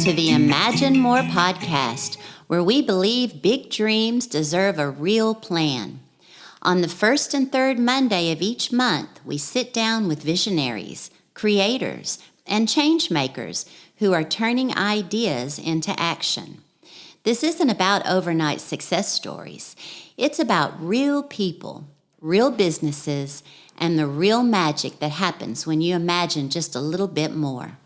to the Imagine More podcast, where we believe big dreams deserve a real plan. On the first and third Monday of each month, we sit down with visionaries, creators, and change makers who are turning ideas into action. This isn't about overnight success stories. It's about real people, real businesses, and the real magic that happens when you imagine just a little bit more.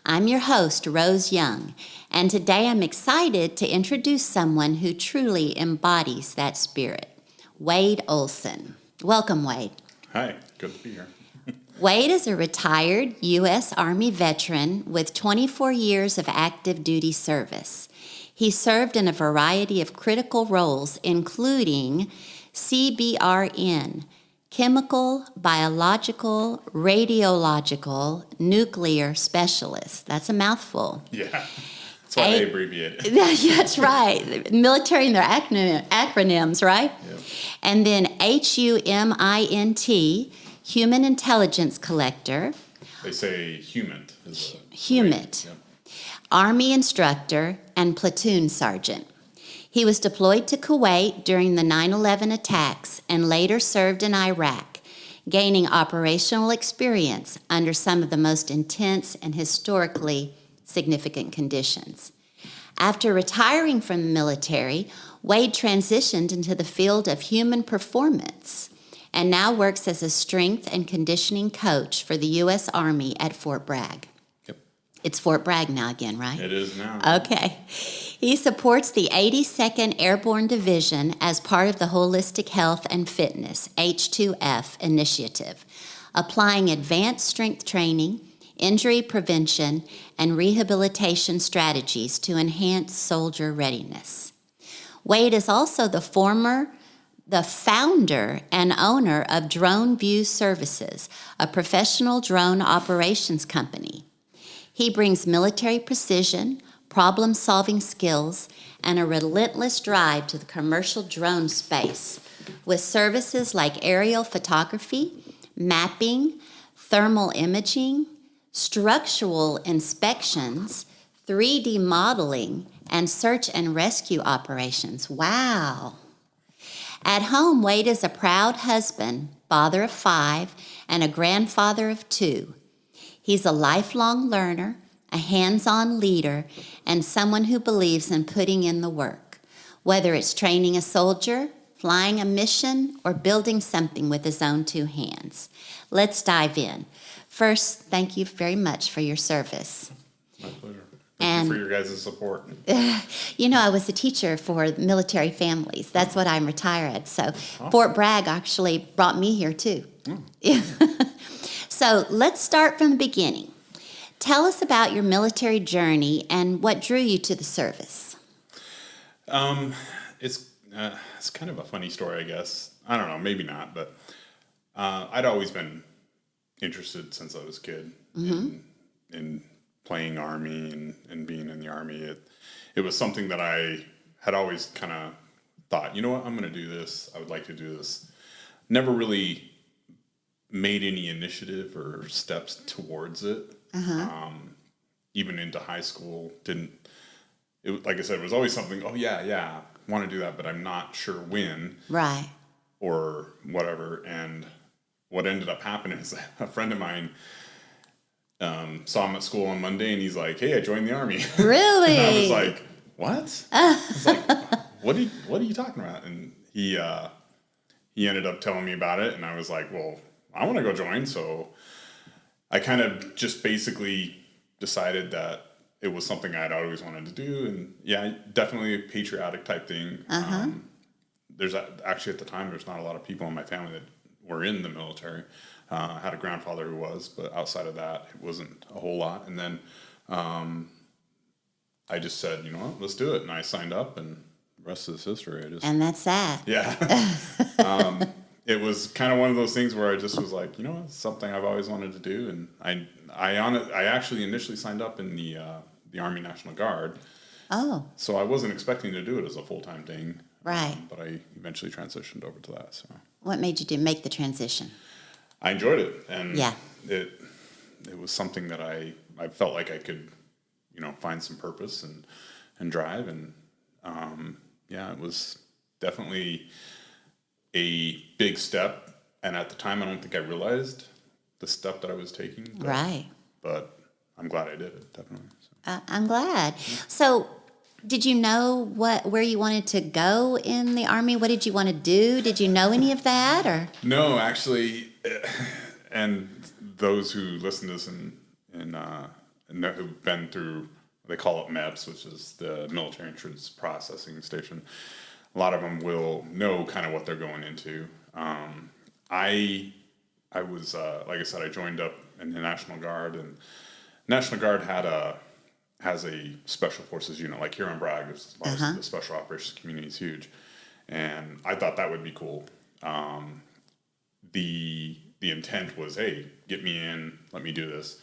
I'm your host, Rose Young, and today I'm excited to introduce someone who truly embodies that spirit, Wade Olsen. Welcome, Wade. Hi, good to be here. Wade is a retired U.S. Army veteran with 24 years of active duty service. He served in a variety of critical roles, including CBRN, Chemical, Biological, Radiological, Nuclear Specialist. That's a mouthful. Yeah, that's why they abbreviate it. That's right. Military and their acronyms, right? Yep. And then HUMINT, Human Intelligence Collector. They say HUMINT. HUMINT. Yep. Army Instructor, and Platoon Sergeant. He was deployed to Kuwait during the 9/11 attacks and later served in Iraq, gaining operational experience under some of the most intense and historically significant conditions. After retiring from the military, Wade transitioned into the field of human performance and now works as a strength and conditioning coach for the U.S. Army at Fort Bragg. Yep. It's Fort Bragg now again, right? It is now. Okay. He supports the 82nd Airborne Division as part of the Holistic Health and Fitness, H2F, initiative, applying advanced strength training, injury prevention, and rehabilitation strategies to enhance soldier readiness. Wade is also the founder and owner of Drone View Services, a professional drone operations company. He brings military precision, problem-solving skills, and a relentless drive to the commercial drone space with services like aerial photography, mapping, thermal imaging, structural inspections, 3D modeling, and search and rescue operations. Wow. At home, Wade is a proud husband, father of 5, and a grandfather of 2. He's a lifelong learner, a hands-on leader, and someone who believes in putting in the work, whether it's training a soldier, flying a mission, or building something with his own 2 hands. Let's dive in. First, thank you very much for your service. My pleasure. Thank you for your guys' support. You know, I was a teacher for military families. That's what I'm retired. So awesome. Fort Bragg actually brought me here too. So let's start from the beginning. Tell us about your military journey and what drew you to the service. It's kind of a funny story, I guess. I don't know, maybe not, but I'd always been interested since I was a kid in playing Army and being in the Army. It was something that I had always kind of thought, you know what, I'm going to do this. I would like to do this. Never really made any initiative or steps towards it. Even into high school, like I said, it was always something, oh yeah, want to do that, but I'm not sure when. Right. Or whatever. And what ended up happening is a friend of mine saw him at school on Monday, and he's like, hey, I joined the Army. Really? And I was like, what? I was like, what are you talking about? And he ended up telling me about it, and I was like, well, I want to go join. So I kind of just basically decided that it was something I'd always wanted to do. And yeah, definitely a patriotic type thing. There's actually at the time, there's not a lot of people in my family that were in the military. I had a grandfather who was, but outside of that, it wasn't a whole lot. And then I just said, you know what, let's do it. And I signed up, and the rest is history. And that's that. Yeah. It was kind of one of those things where I just was like, you know, it's something I've always wanted to do. And I actually initially signed up in the Army National Guard. Oh. So I wasn't expecting to do it as a full-time thing. Right. But I eventually transitioned over to that. So. What made you make the transition? I enjoyed it, and yeah. it was something that I felt like I could, find some purpose and drive. And yeah, it was definitely a big step. And at the time, I don't think I realized the step that I was taking. Right. But I'm glad I did it, definitely. So. I'm glad. So, did you know where you wanted to go in the Army? What did you want to do? Did you know any of that, or? No, actually, and those who listen to this and know, who've been through, they call it MEPS, which is the Military Entrance Processing Station. A lot of them will know kind of what they're going into. I was like I said, I joined up in the National Guard, and National Guard has a special forces unit. Like here on Bragg, the special operations community is huge, and I thought that would be cool. The intent was, hey, get me in, let me do this.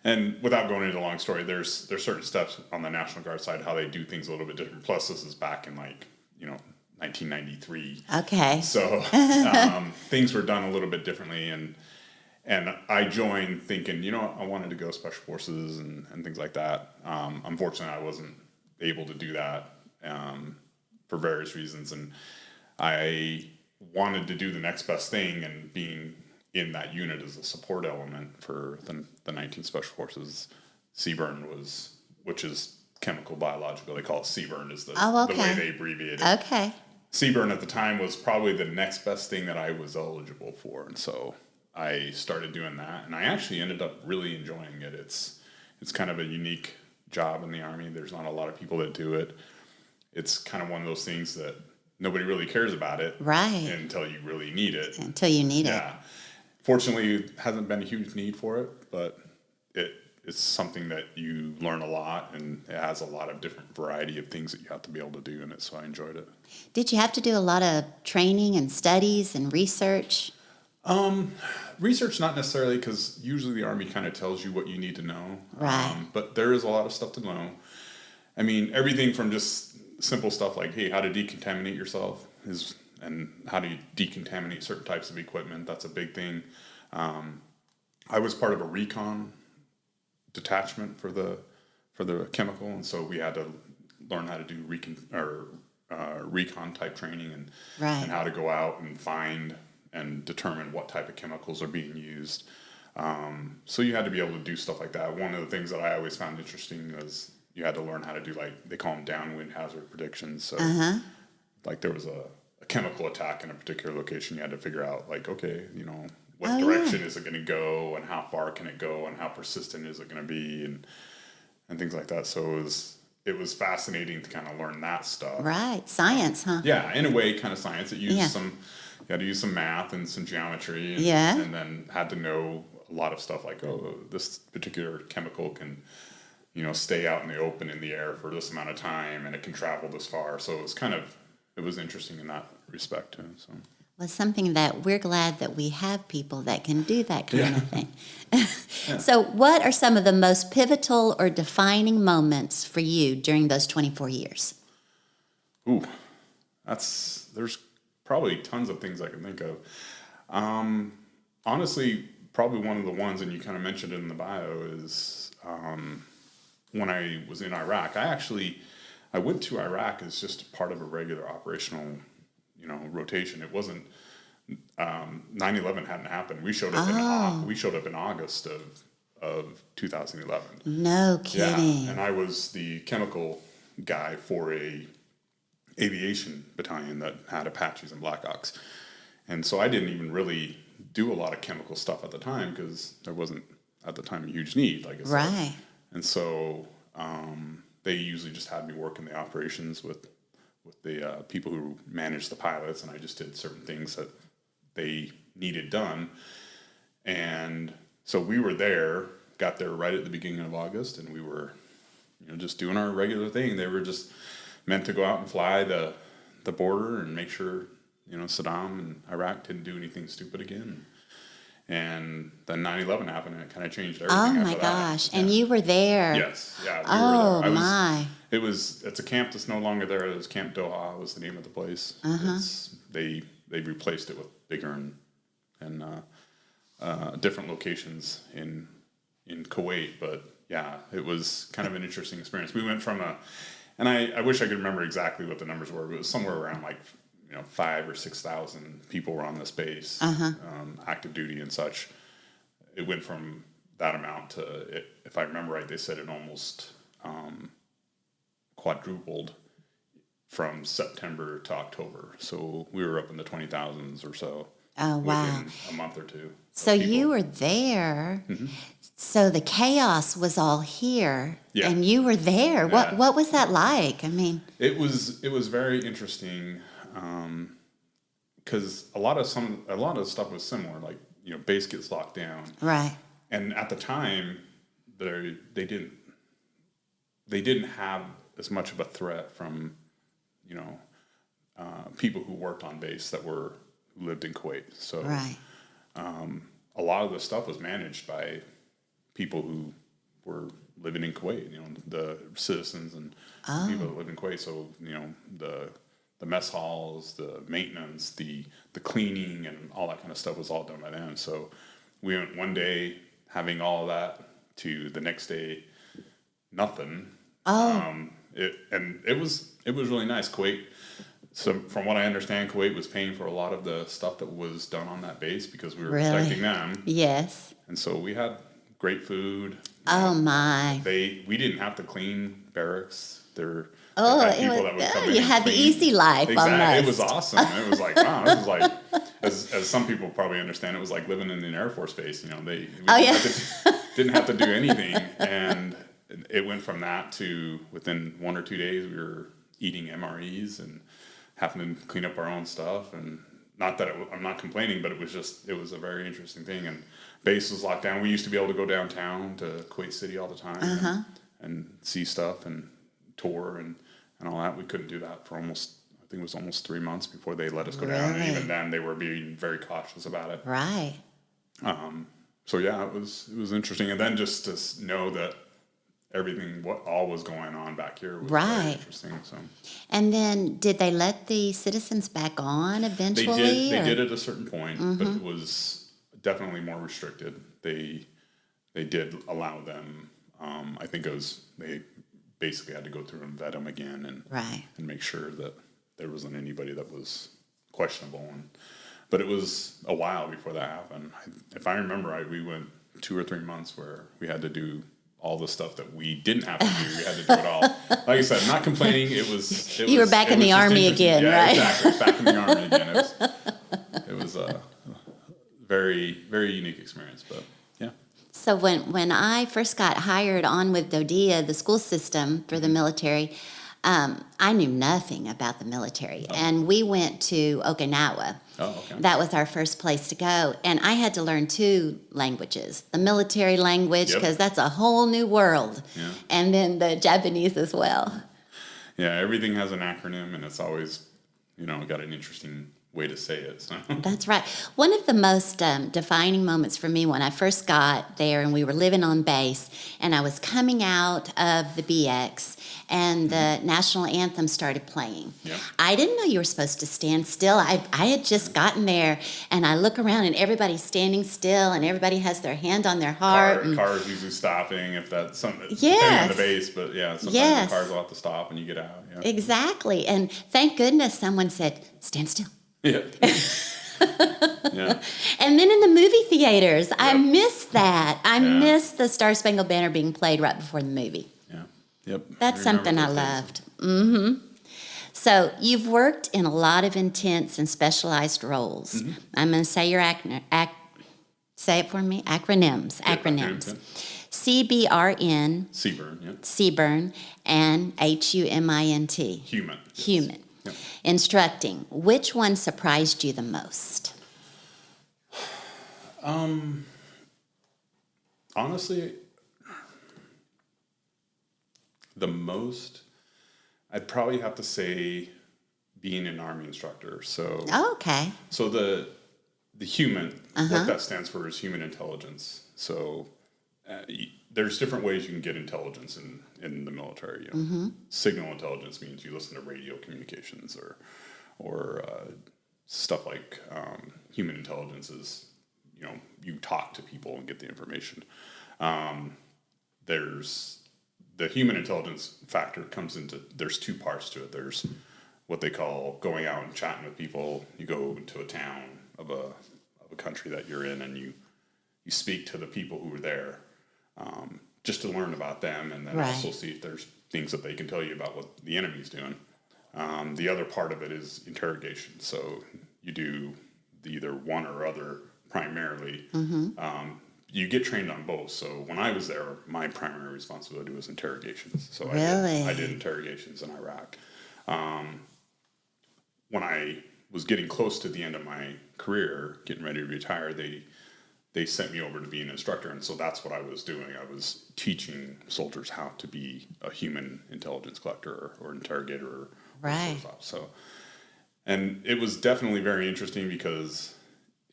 And without going into a long story, there's certain steps on the National Guard side how they do things a little bit different. Plus, this is back in 1993. Okay. So things were done a little bit differently, and I joined thinking, I wanted to go special forces and things like that. Unfortunately, I wasn't able to do that for various reasons, and I wanted to do the next best thing, and being in that unit as a support element for the 19th Special Forces. CBRN which is chemical biological. They call it CBRN is the way they abbreviate it. Okay. CBRN at the time was probably the next best thing that I was eligible for, and so I started doing that, and I actually ended up really enjoying it. It's kind of a unique job in the Army. There's not a lot of people that do it. It's kind of one of those things that nobody really cares about it, right, until you really need it. Until you need it. Yeah. Fortunately, it hasn't been a huge need for it, but it's something that you learn a lot, and it has a lot of different variety of things that you have to be able to do in it, so I enjoyed it. Did you have to do a lot of training and studies and research? Research, not necessarily, because usually the Army kind of tells you what you need to know. Right. But there is a lot of stuff to know. I mean, everything from just simple stuff like, hey, how to decontaminate yourself and how do you decontaminate certain types of equipment. That's a big thing. I was part of a recon detachment for the chemical, and so we had to learn how to do recon type training and how to go out and find and determine what type of chemicals are being used. So you had to be able to do stuff like that. One of the things that I always found interesting was you had to learn how to do, like, they call them downwind hazard predictions. So like there was a chemical attack in a particular location, you had to figure out, like, okay, what direction is it going to go, and how far can it go, and how persistent is it going to be, and things like that. So it was fascinating to kind of learn that stuff. Right. Science, huh? Yeah, in a way, kind of science. It used you had to use some math and some geometry, and then had to know a lot of stuff like, oh, this particular chemical can, stay out in the open in the air for this amount of time, and it can travel this far. So it was interesting in that respect too. So. Well, something that we're glad that we have people that can do that kind of thing. So what are some of the most pivotal or defining moments for you during those 24 years? Ooh, there's probably tons of things I can think of. Honestly, probably one of the ones, and you kind of mentioned it in the bio, is when I was in Iraq. I went to Iraq as just part of a regular operational rotation. It wasn't 9/11 hadn't happened. We showed up in August of 2011. No kidding. Yeah, and I was the chemical guy for a aviation battalion that had Apaches and Blackhawks, and so I didn't even really do a lot of chemical stuff at the time because there wasn't at the time a huge need, like I said. Right. And so they usually just had me work in the operations with the people who managed the pilots, and I just did certain things that they needed done. And so we were got there right at the beginning of August, and we were, just doing our regular thing. They were just meant to go out and fly the border and make sure, Saddam and Iraq didn't do anything stupid again. And then 9/11 happened, and it kind of changed everything. Oh my gosh! And you were there. Yes, yeah. Oh my! It's a camp that's no longer there. It was Camp Doha was the name of the place. They replaced it with bigger and different locations in Kuwait, but yeah, it was kind of an interesting experience. We went from and I wish I could remember exactly what the numbers were, but it was somewhere around like, 5,000 or 6,000 people were on this base, active duty and such. It went from that amount to, if I remember right, they said it almost quadrupled from September to October. So we were up in the 20,000s or so. Oh, wow. Within a month or two. So you were there. Mm-hmm. So the chaos was all here, Yeah. and you were there. Yeah. What was that like? I mean, it was very interesting because a lot of stuff was similar. Like base gets locked down, right? And at the time, they didn't have as much of a threat from people who worked on base who lived in Kuwait. So right. A lot of the stuff was managed by people who were living in Kuwait, the citizens and people that lived in Kuwait. So, the mess halls, the maintenance, the cleaning and all that kind of stuff was all done by them. So we went one day having all of that to the next day, nothing. It was really nice. Kuwait. So from what I understand, Kuwait was paying for a lot of the stuff that was done on that base because we were protecting them. Yes. And so we had great food. Oh my! We didn't have to clean barracks. That would come in you and had the clean. easy life. Exactly, Almost. it was awesome. It was like wow. This is like as some people probably understand, it was like living in an Air Force base. We didn't have to do anything, and it went from that to within 1 or 2 days we were eating MREs and having to clean up our own stuff. And not that I'm not complaining, but it was a very interesting thing. And base was locked down. We used to be able to go downtown to Kuwait City all the time and see stuff and tour and all that. We couldn't do that for I think it was almost 3 months before they let us go down. And even then they were being very cautious about it. Right. So yeah, it was interesting. And then just to know that what all was going on back here was very interesting. So. And then did they let the citizens back on eventually? They did at a certain point, but it was definitely more restricted. They did allow them. I think they basically had to go through and vet them again and make sure that there wasn't anybody that was questionable. But it was a while before that happened. If I remember right, we went 2 or 3 months where we had to do all the stuff that we didn't have to do. We had to do it all. Like I said, I'm not complaining. You were back in the Army again, right? Exactly. Back in the Army again. It was a very, very unique experience, but yeah. So when I first got hired on with DODEA, the school system for the military, I knew nothing about the military. And we went to Okinawa. Oh, okay. That was our first place to go. And I had to learn 2 languages, the military language, because that's a whole new world, and then the Japanese as well. Yeah, everything has an acronym, and it's always, got an interesting way to say it. So. That's right. One of the most defining moments for me when I first got there and we were living on base and I was coming out of the BX and the national anthem started playing. Yep. I didn't know you were supposed to stand still. I had just gotten there and I look around and everybody's standing still and everybody has their hand on their heart. Cars usually stopping if that's something, depending on the base, but sometimes the cars will have to stop when you get out. Yeah. Exactly. And thank goodness someone said, stand still. Yeah. Yeah. And then in the movie theaters, I missed that. I missed the Star Spangled Banner being played right before the movie. Yeah. Yep. That's something I loved. Mm-hmm. So you've worked in a lot of intense and specialized roles. Mm-hmm. I'm going to say your say it for me. Acronyms. CBRN. CBRN. Yeah. CBRN and HUMINT. Human. Yes. Human. Yep. Instructing. Which one surprised you the most? Honestly, the most, I'd probably have to say being an Army instructor. So, okay. So the human, what that stands for is human intelligence. So there's different ways you can get intelligence in the military. Signal intelligence means you listen to radio communications or stuff like human intelligence is, you talk to people and get the information. there's the human intelligence factor comes into, there's two parts to it. There's what they call going out and chatting with people. You go into a town of a country that you're in, and you speak to the people who are there, just to learn about them, and then also see if there's things that they can tell you about what the enemy's doing. The other part of it is interrogation. So you do either one or other primarily. You get trained on both. So when I was there, my primary responsibility was interrogations. So I did interrogations in Iraq. When I was getting close to the end of my career, getting ready to retire, they sent me over to be an instructor, and so that's what I was doing. I was teaching soldiers how to be a human intelligence collector or interrogator or source op. So, and it was definitely very interesting because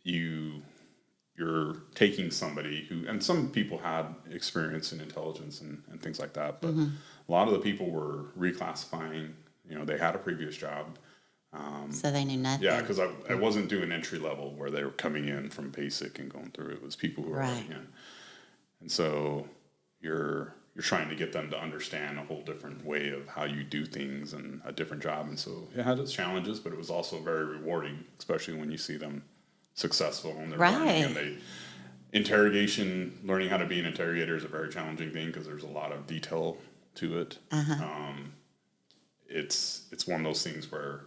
you're taking somebody who, and some people had experience in intelligence and things like that, but a lot of the people were reclassifying. You know, they had a previous job. So they knew nothing. Yeah, because I wasn't doing entry level where they were coming in from basic and going through. It was people who were already in. And so you're trying to get them to understand a whole different way of how you do things and a different job. And so it had its challenges, but it was also very rewarding, especially when you see them successful and they're learning. And interrogation, learning how to be an interrogator is a very challenging thing because there's a lot of detail to it. It's one of those things where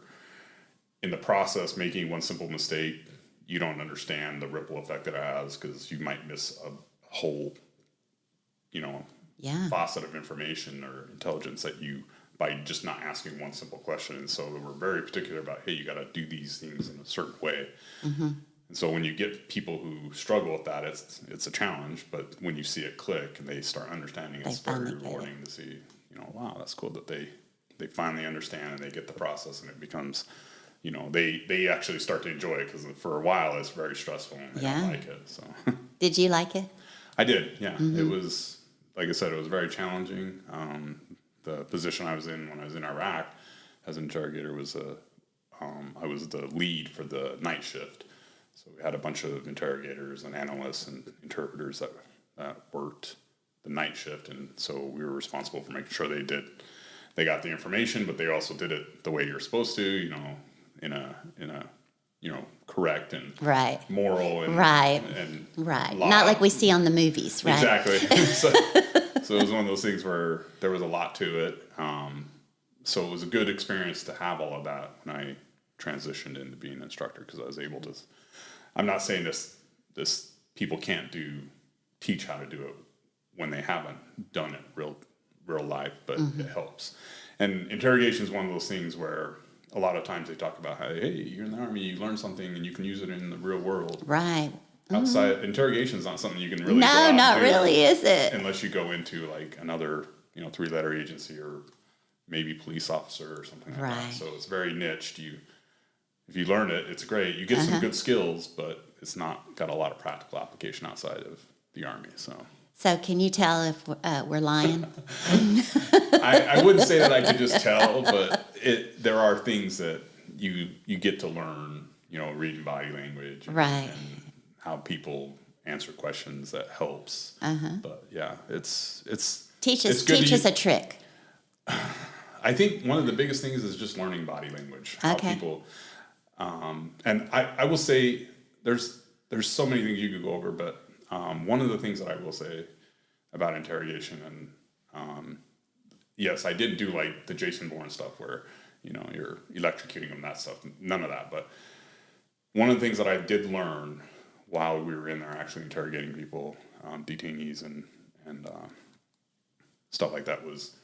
in the process, making one simple mistake, you don't understand the ripple effect that it has because you might miss a whole, faucet of information or intelligence that you, by just not asking one simple question. And so we're very particular about, hey, you got to do these things in a certain way. And so when you get people who struggle with that, it's a challenge. But when you see it click and they start understanding, it's very rewarding to see, wow, that's cool that they finally understand and they get the process, and it becomes, they actually start to enjoy it, because for a while it's very stressful and they don't like it. So Did you like it? I did, yeah. It was, like I said, it was very challenging. The position I was in when I was in Iraq as an interrogator was I was the lead for the night shift. So we had a bunch of interrogators and analysts and interpreters that worked the night shift, and so we were responsible for making sure they got the information, but they also did it the way you're supposed to, in a correct and moral and and not like we see on the movies, right? Exactly. So it was one of those things where there was a lot to it. So it was a good experience to have all of that when I transitioned into being an instructor, because I was able to. I'm not saying this people can't teach how to do it when they haven't done it real life, but it helps. And interrogation is one of those things where a lot of times they talk about how, hey, you're in the Army, you learn something and you can use it in the real world. Right. Outside, interrogation is not something you can really go No, out not and do really, is it? Unless you go into like another, 3-letter agency or maybe police officer or something like that. So it's very niched. If you learn it, it's great. You get some good skills, but it's not got a lot of practical application outside of the Army. So can you tell if we're lying? I wouldn't say that I could just tell, but there are things that you get to learn, reading body language and how people answer questions. That helps. But yeah, it's teach us a trick. I think one of the biggest things is just learning body language. How people, and I will say there's so many things you could go over, but one of the things that I will say about interrogation, and yes, I didn't do like the Jason Bourne stuff where you're electrocuting them, that stuff, none of that. But one of the things that I did learn while we were in there actually interrogating people, detainees and stuff like that, was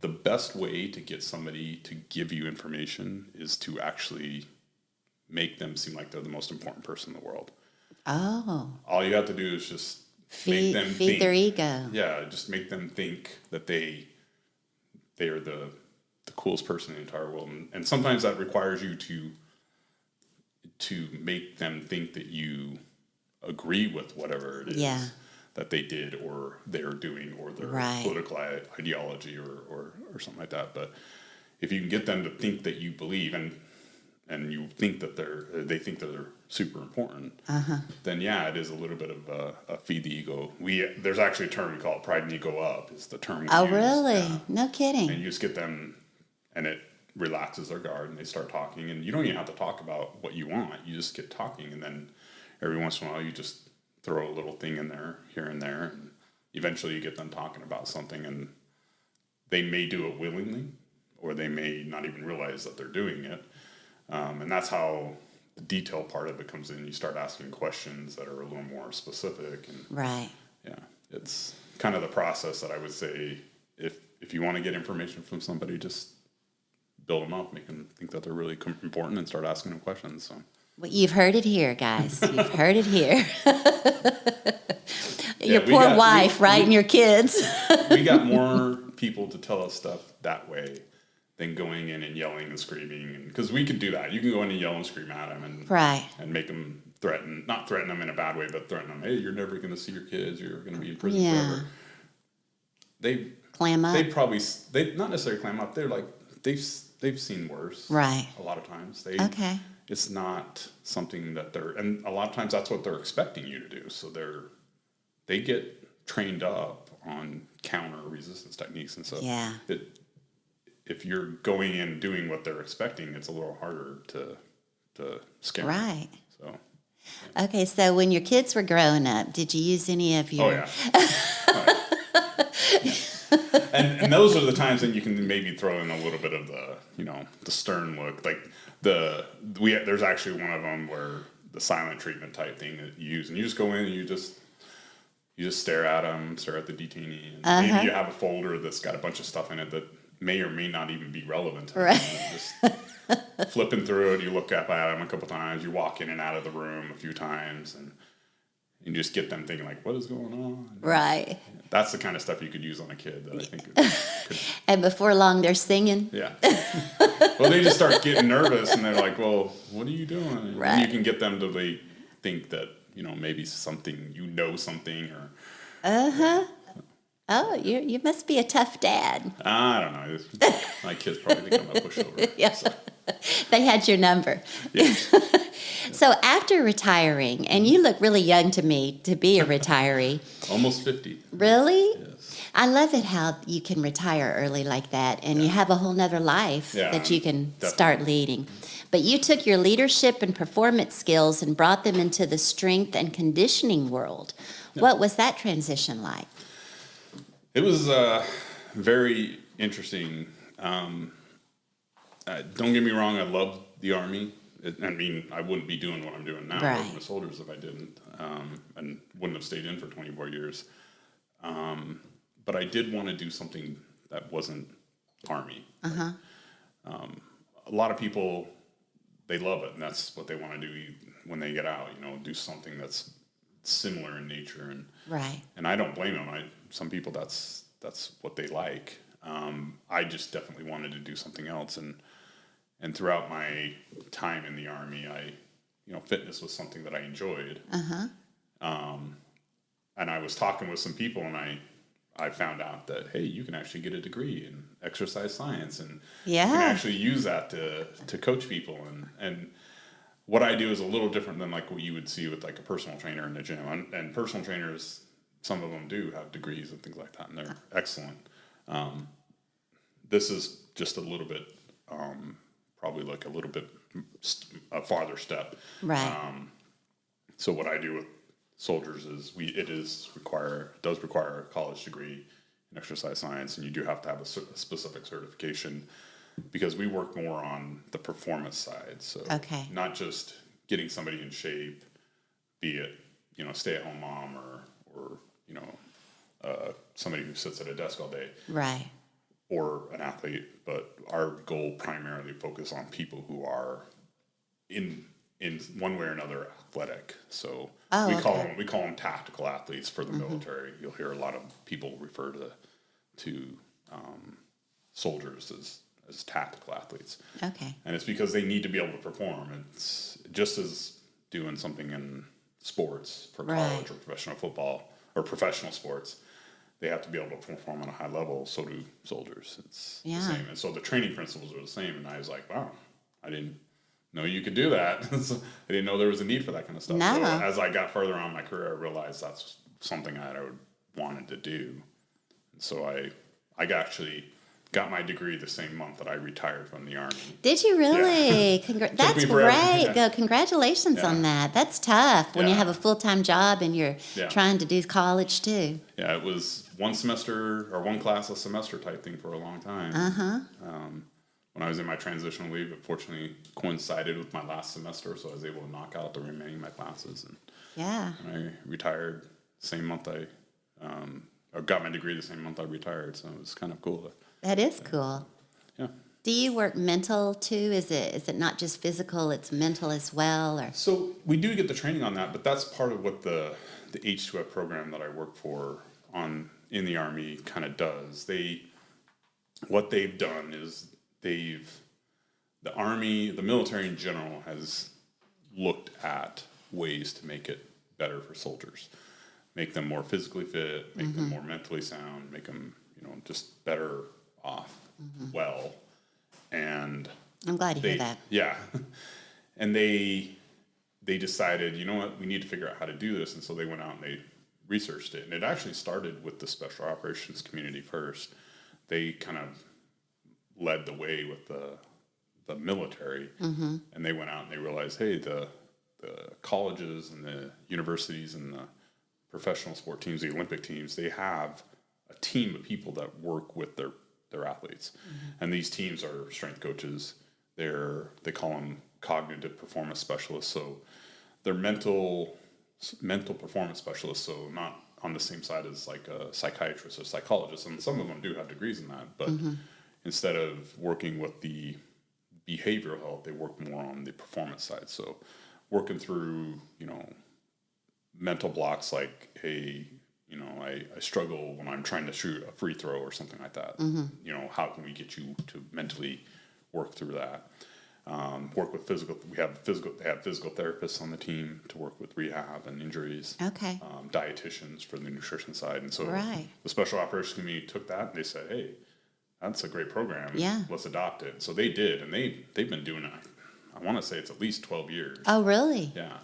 the best way to get somebody to give you information is to actually make them seem like they're the most important person in the world. Oh. All you have to do is just make them feed their ego. Yeah, just make them think that they are the coolest person in the entire world. And sometimes that requires you to make them think that you agree with whatever it is that they did or they're doing, or their political ideology or something like that. But if you can get them to think that you believe, and and you think that they think that they're super important, then yeah, it is a little bit of a feed the ego. There's actually a term we call it pride and ego up is the term we Oh, use. really? Yeah. No kidding. And you just get them, and it relaxes their guard, and they start talking, and you don't even have to talk about what you want. You just get talking, and then every once in a while you just throw a little thing in there, here and there, and eventually you get them talking about something, and they may do it willingly, or they may not even realize that they're doing it. And that's how the detail part of it comes in. You start asking questions that are a little more specific. And right. yeah, it's kind of the process that I would say if you want to get information from somebody, just build them up, make them think that they're really important, and start asking them questions. So. Well, you've heard it here, guys. You've heard it here. Your Yeah, poor wife, right, and your kids. We got more people to tell us stuff that way than going in and yelling and screaming. Because we could do that. You can go in and yell and scream at them and make them not threaten them in a bad way, but threaten them, hey, you're never going to see your kids. You're going to be in prison forever. They clam up. They not necessarily clam up. They're like, they've seen worse. Right. A lot of times. Okay. It's not something that and a lot of times that's what they're expecting you to do. So they get trained up on counter resistance techniques. And so if you're going in doing what they're expecting, it's a little harder to scare them. Right. So. Yeah. Okay, so when your kids were growing up, did you use any of your... Oh, yeah. And those are the times that you can maybe throw in a little bit of the stern look. Like there's actually one of them where the silent treatment type thing that you use, and you just go in and you just stare at them, stare at the detainee, and maybe you have a folder that's got a bunch of stuff in it that may or may not even be relevant to them. Just flipping through it, you look up at them a couple times, you walk in and out of the room a few times, and you just get them thinking like, what is going on? Right. That's the kind of stuff you could use on a kid that I think could. And before long, they're singing. Yeah. Well, they just start getting nervous, and they're like, well, what are you doing? Right. And you can get them to think that, maybe something, something or. Uh-huh. Oh, you must be a tough dad. I don't know. My kids probably think I'm a pushover. Yeah. So. They had your number. Yeah. So after retiring, and you look really young to me to be a retiree. Almost 50. Really? Yes. I love it how you can retire early like that, and you have a whole nother life that you can start leading. But you took your leadership and performance skills and brought them into the strength and conditioning world. Yeah. What was that transition like? It was very interesting. Don't get me wrong, I love the Army. I wouldn't be doing what I'm doing now working with soldiers if I didn't, and wouldn't have stayed in for 24 years. But I did want to do something that wasn't Army. Uh-huh. A lot of people, they love it, and that's what they want to do when they get out, do something that's similar in nature. And I don't blame them. Some people, that's what they like. I just definitely wanted to do something else. And throughout my time in the Army, fitness was something that I enjoyed. Uh-huh. And I was talking with some people, and I found out that, hey, you can actually get a degree in exercise science, and you can actually use that to coach people. And what I do is a little different than like what you would see with like a personal trainer in the gym. And personal trainers, some of them do have degrees and things like that, and they're excellent. This is just a little bit, probably like a little bit a farther step. Right. So what I do with soldiers is it does require a college degree in exercise science, and you do have to have a specific certification because we work more on the performance side. So not just getting somebody in shape, be it stay-at-home mom or somebody who sits at a desk all day, right, or an athlete. But our goal primarily focus on people who are in one way or another athletic. So we call them tactical athletes for the military. You'll hear a lot of people refer to soldiers as tactical athletes. Okay. And it's because they need to be able to perform. It's just as doing something in sports for college or professional football or professional sports. They have to be able to perform on a high level. So do soldiers. It's the same. And so the training principles are the same. And I was like, wow, I didn't know you could do that. So I didn't know there was a need for that kind of stuff. No. So as I got further on in my career, I realized that's something I wanted to do. And so I actually got my degree the same month that I retired from the Army. Did you really? Yeah. That's great. Congratulations on that. That's tough when you have a full-time job and you're trying to do college too. Yeah, it was one semester or one class a semester type thing for a long time. When I was in my transitional leave, it fortunately coincided with my last semester, so I was able to knock out the remaining of my classes. And I retired the same month I got my degree the same month I retired, so it was kind of cool. That is cool. Yeah. Do you work mental too? Is it not just physical, it's mental as well? Or So we do get the training on that, but that's part of what the H2F program that I work for in the Army kind of does. What they've done is the Army, the military in general, has looked at ways to make it better for soldiers, make them more physically fit, make them more mentally sound, make them just better off, well, and I'm glad to hear that. Yeah, and they decided, you know what, we need to figure out how to do this, and so they went out and they researched it, and it actually started with the special operations community first. They kind of led the way with the military, and they went out and they realized, hey, the colleges and the universities and the professional sport teams, the Olympic teams, they have a team of people that work with their athletes, and these teams are strength coaches. They call them cognitive performance specialists. So they're mental performance specialists. So not on the same side as like a psychiatrist or psychologist, and some of them do have degrees in that, but instead of working with the behavioral health, they work more on the performance side. So working through, mental blocks like, hey, I struggle when I'm trying to shoot a free throw or something like that. How can we get you to mentally work through that? Work with physical. They have physical therapists on the team to work with rehab and injuries. Okay. Dietitians for the nutrition side. And so the special operations community took that and they said, hey, that's a great program. Yeah. Let's adopt it. So they did, and they've been doing it, I want to say it's at least 12 years. Oh, really? Yeah.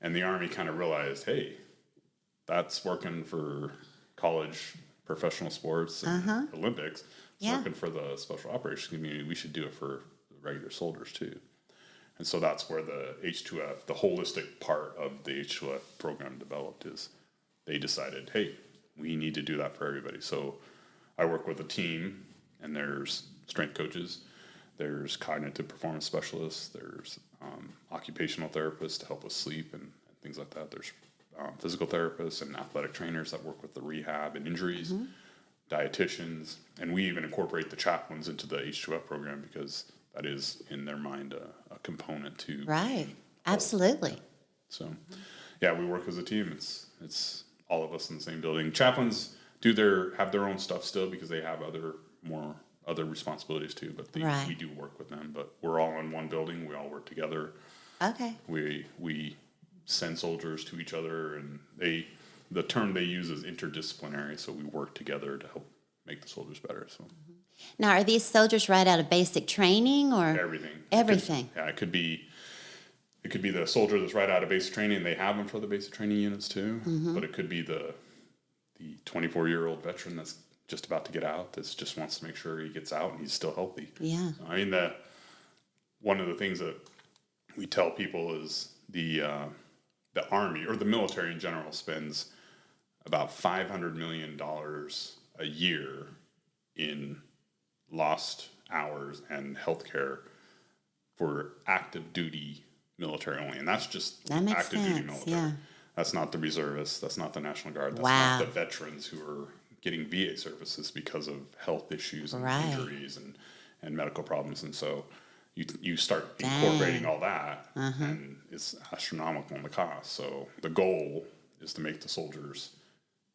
And the Army kind of realized, hey, that's working for college professional sports and Olympics. It's working for the special operations community. We should do it for the regular soldiers too. And so that's where the H2F, the holistic part of the H2F program developed, is they decided, hey, we need to do that for everybody. So I work with a team, and there's strength coaches, there's cognitive performance specialists, there's occupational therapists to help with sleep and things like that. There's physical therapists and athletic trainers that work with the rehab and injuries, dietitians, and we even incorporate the chaplains into the H2F program because that is, in their mind, a component to. Right. Absolutely. So, yeah, we work as a team. It's all of us in the same building. Chaplains have their own stuff still because they have other responsibilities too, but we do work with them. But we're all in one building. We all work together. Okay. We send soldiers to each other, and the term they use is interdisciplinary. So we work together to help make the soldiers better. So now, are these soldiers right out of basic training or everything? Everything. It could be the soldier that's right out of basic training, and they have them for the basic training units too. But it could be the 24-year-old veteran that's just about to get out, that just wants to make sure he gets out and he's still healthy. Yeah. I mean, one of the things that we tell people is the Army, or the military in general, spends about $500 million a year in lost hours and healthcare for active duty military only. And that's just active duty military. Yeah. That's not the reservists. That's not the National Guard. That's Wow. not the veterans who are getting VA services because of health issues and Right. injuries and medical problems. And so you start incorporating all that, and it's astronomical in the cost. So the goal is to make the soldiers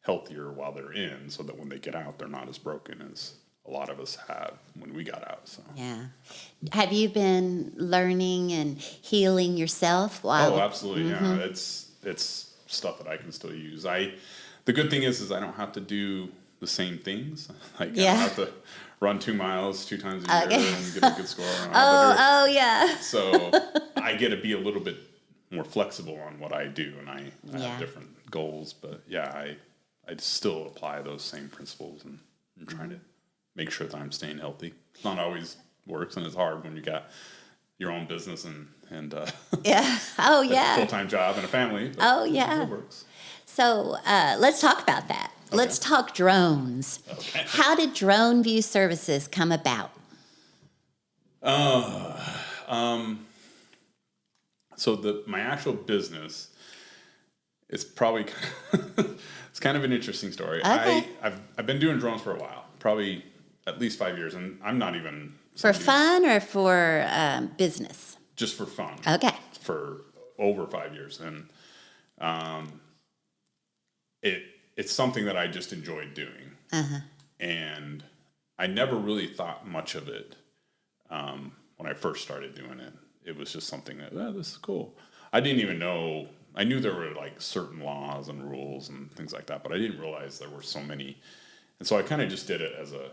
healthier while they're in, so that when they get out, they're not as broken as a lot of us have when we got out. So Yeah. Have you been learning and healing yourself while? Oh, absolutely. Yeah. It's stuff that I can still use. The good thing is I don't have to do the same things. Like I don't have to run 2 miles 2 times a year and get a good score. Oh, yeah. So I get to be a little bit more flexible on what I do, and I Yeah. have different goals. But yeah, I still apply those same principles and trying to make sure that I'm staying healthy. It's not always works, and it's hard when you got your own business and Yeah. Oh, a yeah. full-time job and a family. But Oh, yeah. it works. So let's talk about that. Okay. Let's talk drones. Okay. How did Drone View Services come about? So my actual business is probably it's kind of an interesting story. Okay. I've been doing drones for a while, probably at least 5 years, and I'm not even For somebody who's- fun or for business? just for fun. Okay. For over 5 years, and it's something that I just enjoyed doing, and I never really thought much of it when I first started doing it. It was just something that this is cool. I didn't even know. I knew there were like certain laws and rules and things like that, but I didn't realize there were so many. And so I kind of just did it as a,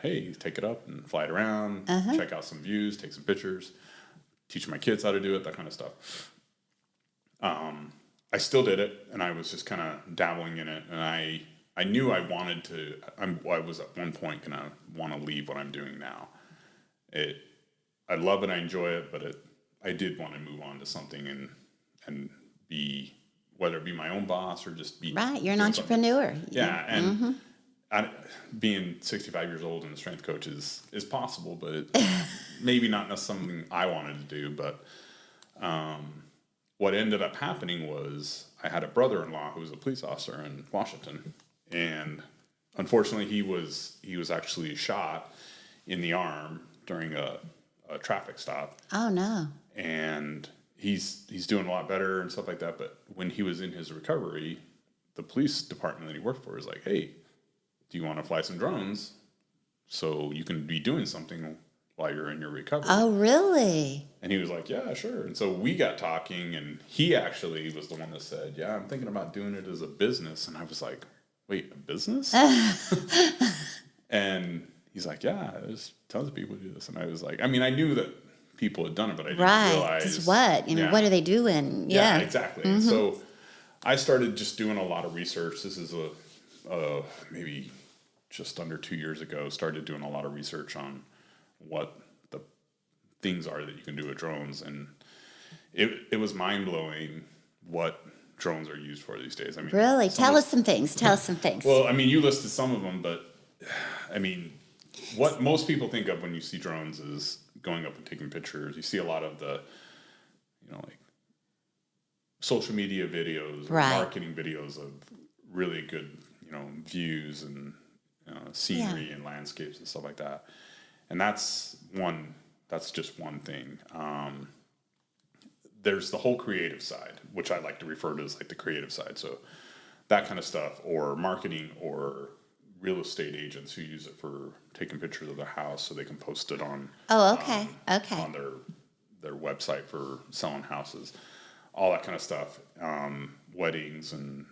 hey, take it up and fly it around, check out some views, take some pictures, teach my kids how to do it, that kind of stuff. I still did it, and I was just kind of dabbling in it, and I knew I wanted to. I was at one point going to want to leave what I'm doing now. I love it, I enjoy it, but I did want to move on to something and be, whether it be my own boss or just be Right. You're an doing something. entrepreneur. Yeah, and being 65 years old and a strength coach is possible, but maybe not something I wanted to do. But what ended up happening was I had a brother-in-law who was a police officer in Washington, and unfortunately he was actually shot in the arm during a traffic stop. Oh, no. And he's doing a lot better and stuff like that. But when he was in his recovery, the police department that he worked for was like, hey, do you want to fly some drones so you can be doing something while you're in your recovery? Oh, really? And he was like, yeah, sure. And so we got talking, and he actually was the one that said, yeah, I'm thinking about doing it as a business. And I was like, wait, a business? And he's like, yeah, there's tons of people who do this. And I was like, I mean, I knew that people had done it, but I didn't realize. Because what? What are they doing? Yeah, exactly. And so I started just doing a lot of research. This is maybe just under 2 years ago, started doing a lot of research on what the things are that you can do with drones. And it was mind-blowing what drones are used for these days. I mean, Really? Tell us some things. Well, I mean, you listed some of them, but I mean, what most people think of when you see drones is going up and taking pictures. You see a lot of the, like social media videos, or marketing videos of really good, views and scenery and landscapes and stuff like that. And that's just one thing. There's the whole creative side, which I like to refer to as like the creative side. So that kind of stuff, or marketing, or real estate agents who use it for taking pictures of their house so they can post it on on their website for selling houses, all that kind of stuff, weddings and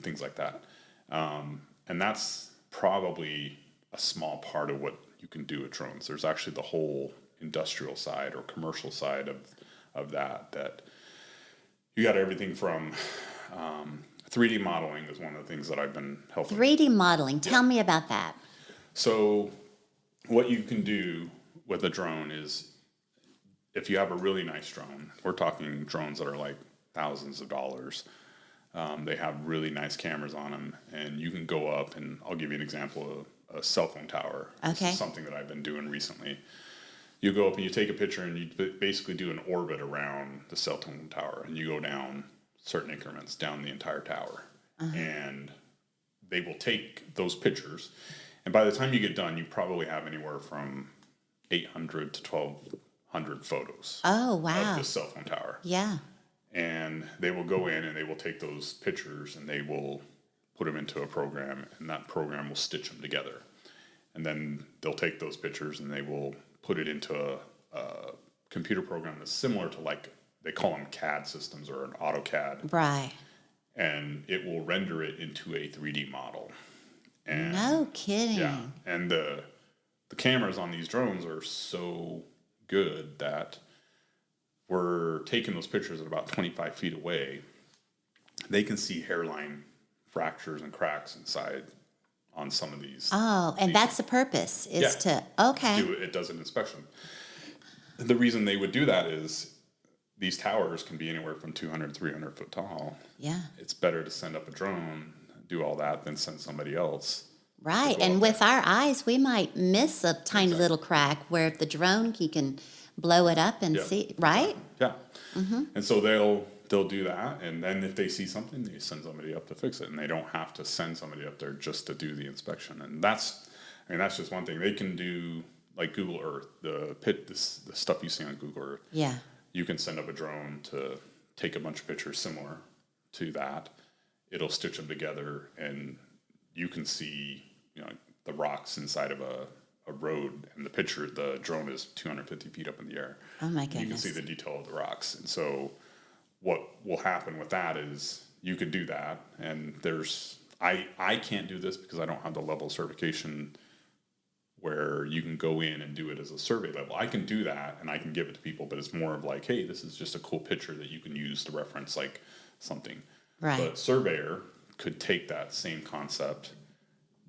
things like that. And that's probably a small part of what you can do with drones. There's actually the whole industrial side or commercial side of that you got everything from 3D modeling is one of the things that I've been helping. 3D modeling. Tell me about that. So what you can do with a drone is, if you have a really nice drone, we're talking drones that are like thousands of dollars. They have really nice cameras on them, and you can go up, and I'll give you an example of a cell phone tower. Okay. This is something that I've been doing recently. You go up and you take a picture, and you basically do an orbit around the cell phone tower, and you go down certain increments down the entire tower. And they will take those pictures, and by the time you get done, you probably have anywhere from 800 to 1,200 photos. Oh, wow. Of the cell phone tower. Yeah. And they will go in and they will take those pictures and they will put them into a program, and that program will stitch them together. And then they'll take those pictures and they will put it into a computer program that's similar to, like, they call them CAD systems or an AutoCAD. Right. And it will render it into a 3D model. And no kidding. yeah. And the cameras on these drones are so good that we're taking those pictures at about 25 feet away. They can see hairline fractures and cracks inside on some of these. Oh, and that's the purpose is to, okay. It does an inspection. The reason they would do that is these towers can be anywhere from 200, 300 foot tall. Yeah. It's better to send up a drone, do all that, than send somebody else. Right. And with our eyes, we might miss a tiny little crack where if the drone, you can blow it up and see, right? Yeah. Mm-hmm. And so they'll do that. And then if they see something, they send somebody up to fix it. And they don't have to send somebody up there just to do the inspection. And that's just one thing. They can do like Google Earth, the stuff you see on Google Earth. Yeah. You can send up a drone to take a bunch of pictures similar to that. It'll stitch them together, and you can see, the rocks inside of a road. And the drone is 250 feet up in the air. Oh my goodness! You can see the detail of the rocks. And so, what will happen with that is you could do that, and I can't do this because I don't have the level of certification where you can go in and do it as a survey level. I can do that and I can give it to people, but it's more of like, hey, this is just a cool picture that you can use to reference like something. Right. But surveyor could take that same concept.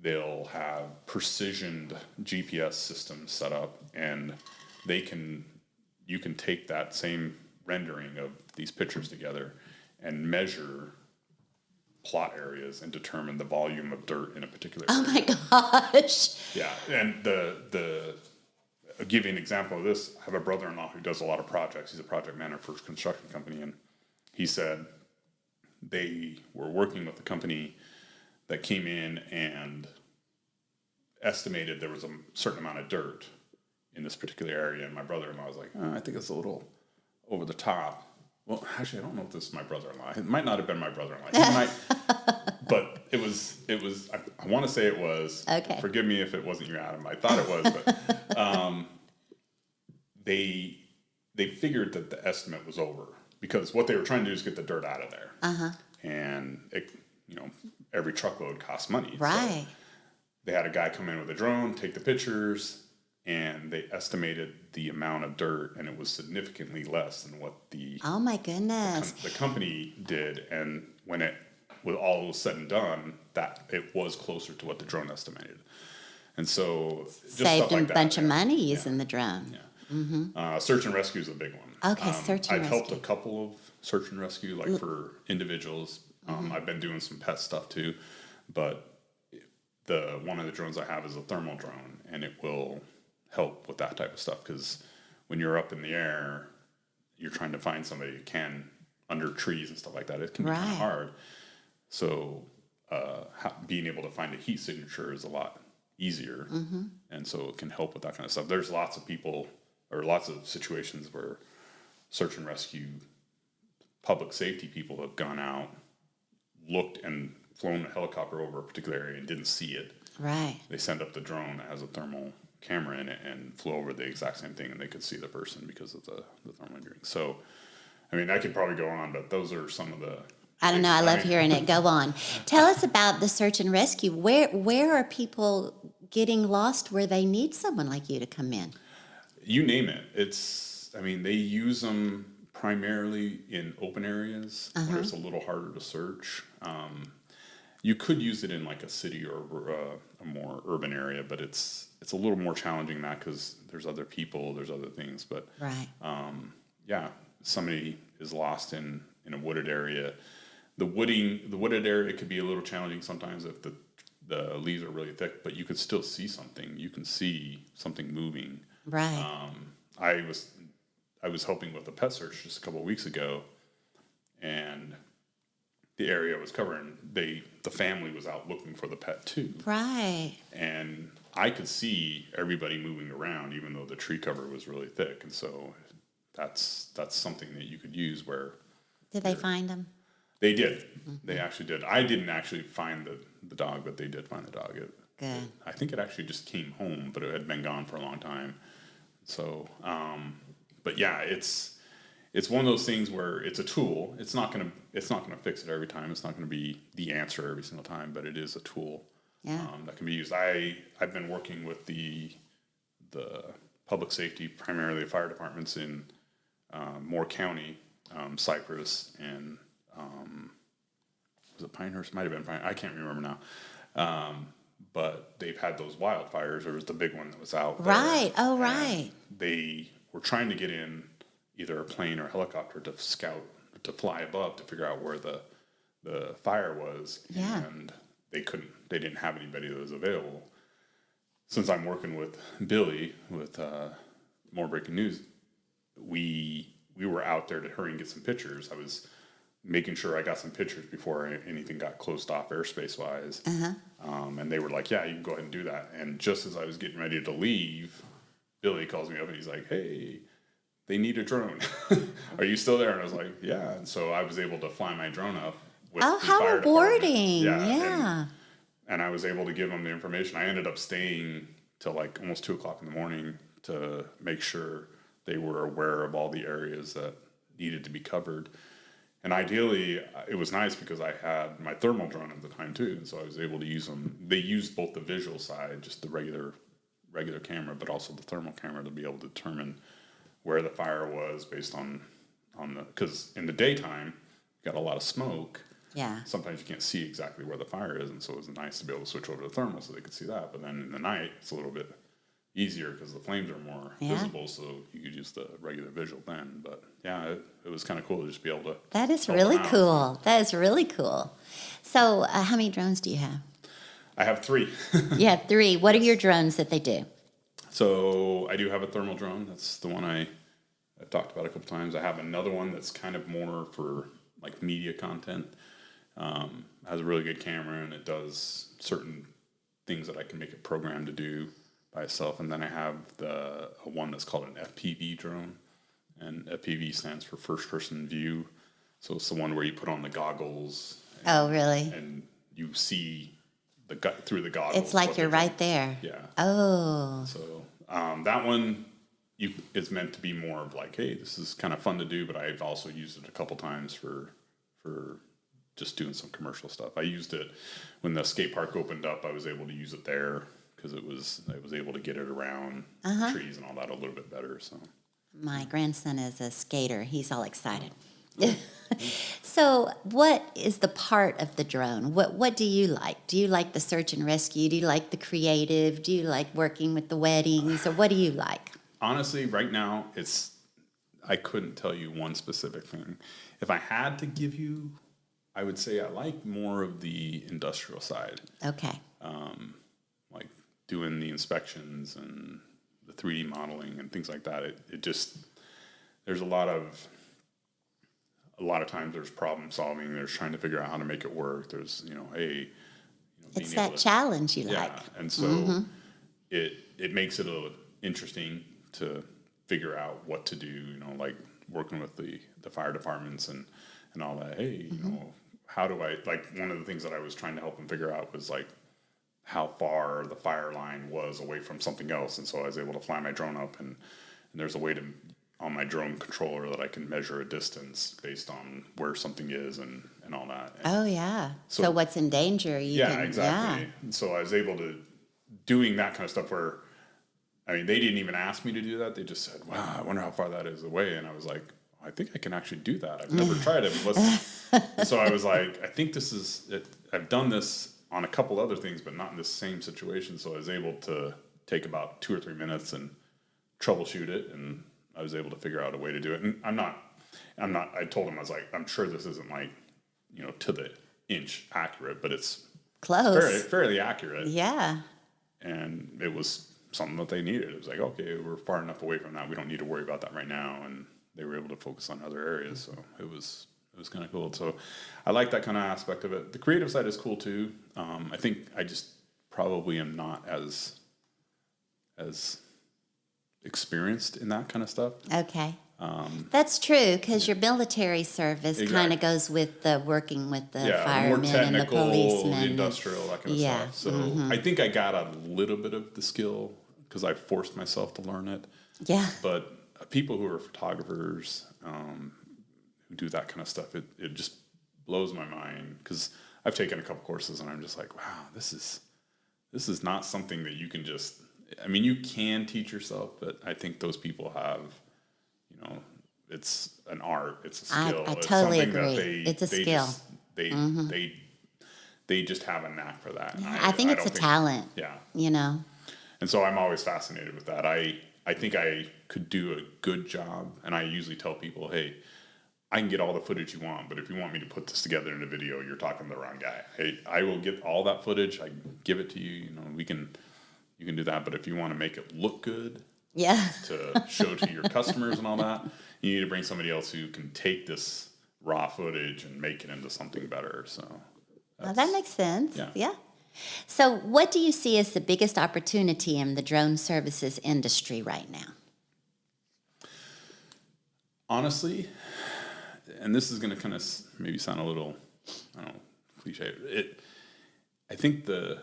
They'll have precisioned GPS systems set up, and you can take that same rendering of these pictures together and measure plot areas and determine the volume of dirt in a particular area. Oh my gosh. Yeah, and I'll give you an example of this. I have a brother-in-law who does a lot of projects. He's a project manager for a construction company, and he said they were working with a company that came in and estimated there was a certain amount of dirt in this particular area, and my brother-in-law was like, I think it's a little over the top. Well, actually, I don't know if this is my brother-in-law. It might not have been my brother-in-law. But it was. I want to say it was. Okay. Forgive me if it wasn't you, Adam. I thought it was, but they figured that the estimate was over because what they were trying to do is get the dirt out of there. Uh-huh. And every truckload costs money. Right. So they had a guy come in with a drone, take the pictures, and they estimated the amount of dirt, and it was significantly less than what oh my goodness, the company did. And when it was all was said and done, that it was closer to what the drone estimated. And so just saved stuff like a bunch that, of money using the drone. Yeah. Mm-hmm. Search and rescue is a big one. Okay, search and I've rescue. helped a couple of search and rescue, like for individuals. I've been doing some pet stuff too, but one of the drones I have is a thermal drone, and it will help with that type of stuff because when you're up in the air, you're trying to find somebody who can under trees and stuff like that. It can be kind of hard. So being able to find a heat signature is a lot easier, and so it can help with that kind of stuff. There's lots of people or lots of situations where search and rescue, public safety people have gone out, looked and flown a helicopter over a particular area and didn't see it. Right. They send up the drone that has a thermal camera in it and flew over the exact same thing, and they could see the person because of the thermal imaging. So, I mean, I could probably go on, but those are some of the... I don't know. I love hearing it. Go on. Tell us about the search and rescue. Where are people getting lost where they need someone like you to come in? You name it. They use them primarily in open areas where it's a little harder to search. You could use it in like a city or a more urban area, but it's a little more challenging than that because there's other people, there's other things. But right. Somebody is lost in a wooded area. The wooded area could be a little challenging sometimes if the leaves are really thick, but you could still see something. You can see something moving. Right. I was helping with a pet search just a couple of weeks ago, and the area was covered. And the family was out looking for the pet too. Right. And I could see everybody moving around, even though the tree cover was really thick. And so that's something that you could use. Where did they find them? They did. They actually did. I didn't actually find the dog, but they did find the dog. Good. I think it actually just came home, but it had been gone for a long time. So, but yeah, it's one of those things where it's a tool. It's not gonna fix it every time. It's not gonna be the answer every single time, but it is a tool that can be used. I've been working with the public safety, primarily the fire departments in Moore County, Cypress, and was it Pinehurst? Might have been Pinehurst. I can't remember now. But they've had those wildfires. There was the big one that was out there. Right. Oh, right. They were trying to get in either a plane or a helicopter to scout, to fly above to figure out where the fire was. Yeah. And they couldn't. They didn't have anybody that was available. Since I'm working with Billy with More Breaking News, we were out there to hurry and get some pictures. I was making sure I got some pictures before anything got closed off airspace wise. And they were like, yeah, you can go ahead and do that. And just as I was getting ready to leave, Billy calls me up and he's like, hey, they need a drone. Are you still there? And I was like, yeah. And so I was able to fly my drone up with Oh, the how fire rewarding. department. Yeah. And I was able to give them the information. I ended up staying till like almost 2:00 in the morning to make sure they were aware of all the areas that needed to be covered. And ideally, it was nice because I had my thermal drone at the time too, and so I was able to use them. They used both the visual side, just the regular camera, but also the thermal camera to be able to determine where the fire was based on the, because in the daytime, you got a lot of smoke. Yeah. Sometimes you can't see exactly where the fire is, and so it was nice to be able to switch over to thermal so they could see that. But then in the night, it's a little bit easier because the flames are more visible, so you could use the regular visual then. But yeah, it was kind of cool to just be able to. That is help really them out. cool. That is really cool. So, how many drones do you have? I have 3. You have 3. What are your drones that they do? So I do have a thermal drone. That's the one I've talked about a couple times. I have another one that's kind of more for like media content. Has a really good camera and it does certain things that I can make it programmed to do by itself. And then I have a one that's called an FPV drone, and FPV stands for first person view. So it's the one where you put on the goggles. Oh, really? And you see through the goggles. It's like you're right there. Yeah. Oh. So that one is meant to be more of like, hey, this is kind of fun to do, but I've also used it a couple times for just doing some commercial stuff. I used it when the skate park opened up. I was able to use it there because I was able to get it around trees and all that a little bit better. So My grandson is a skater. He's all excited. So, what is the part of the drone? What do you like? Do you like the search and rescue? Do you like the creative? Do you like working with the weddings? Or what do you like? honestly, right now, I couldn't tell you one specific thing. If I had to give you, I would say I like more of the industrial side. Okay. Like doing the inspections and the 3D modeling and things like that. It just, there's a lot of times there's problem solving. There's trying to figure out how to make it work. There's, It's that challenge you like. And so it makes it a little interesting to figure out what to do, like working with the fire departments and all that. Hey, how do I, like, one of the things that I was trying to help them figure out was like how far the fire line was away from something else. And so I was able to fly my drone up and there's a way to, on my drone controller, that I can measure a distance based on where something is and all that. Oh, yeah. So what's in danger? Exactly. Yeah. And so I was able to, doing that kind of stuff where, I mean, they didn't even ask me to do that. They just said, wow, I wonder how far that is away. And I was like, I think I can actually do that. I've never tried it. So I was like, I think this is it. I've done this on a couple other things, but not in this same situation. So I was able to take about 2 or 3 minutes and troubleshoot it. And I was able to figure out a way to do it. And I told him, I was like, I'm sure this isn't like, to the inch accurate, but it's close. fairly accurate. Yeah. And it was something that they needed. It was like, okay, we're far enough away from that. We don't need to worry about that right now. And they were able to focus on other areas. So it was kind of cool. So I like that kind of aspect of it. The creative side is cool too. I think I just probably am not as experienced in that kind of stuff. Okay. That's true, because your military service kind of goes with the working with the firemen and the policemen. The industrial, that kind of stuff. So I think I got a little bit of the skill because I forced myself to learn it. Yeah. But people who are photographers, who do that kind of stuff, it just blows my mind because I've taken a couple courses and I'm just like, wow, this is not something that you can just, I mean, you can teach yourself, but I think those people have, it's an art, it's a I skill. It's totally something that agree. It's a they skill. just they just have a knack for that. And I think I it's don't a think, talent, yeah. you know. And so I'm always fascinated with that. I think I could do a good job, and I usually tell people, hey, I can get all the footage you want, but if you want me to put this together in a video, you're talking to the wrong guy. Hey, I will get all that footage. I give it to you. You know, you can do that. But if you want to make it look good, Yeah. to show to your customers and all that, you need to bring somebody else who can take this raw footage and make it into something better. So Well, that makes sense. Yeah. Yeah. So, what do you see as the biggest opportunity in the drone services industry right now? honestly, and this is going to kind of maybe sound a little, I don't know, cliche. I think the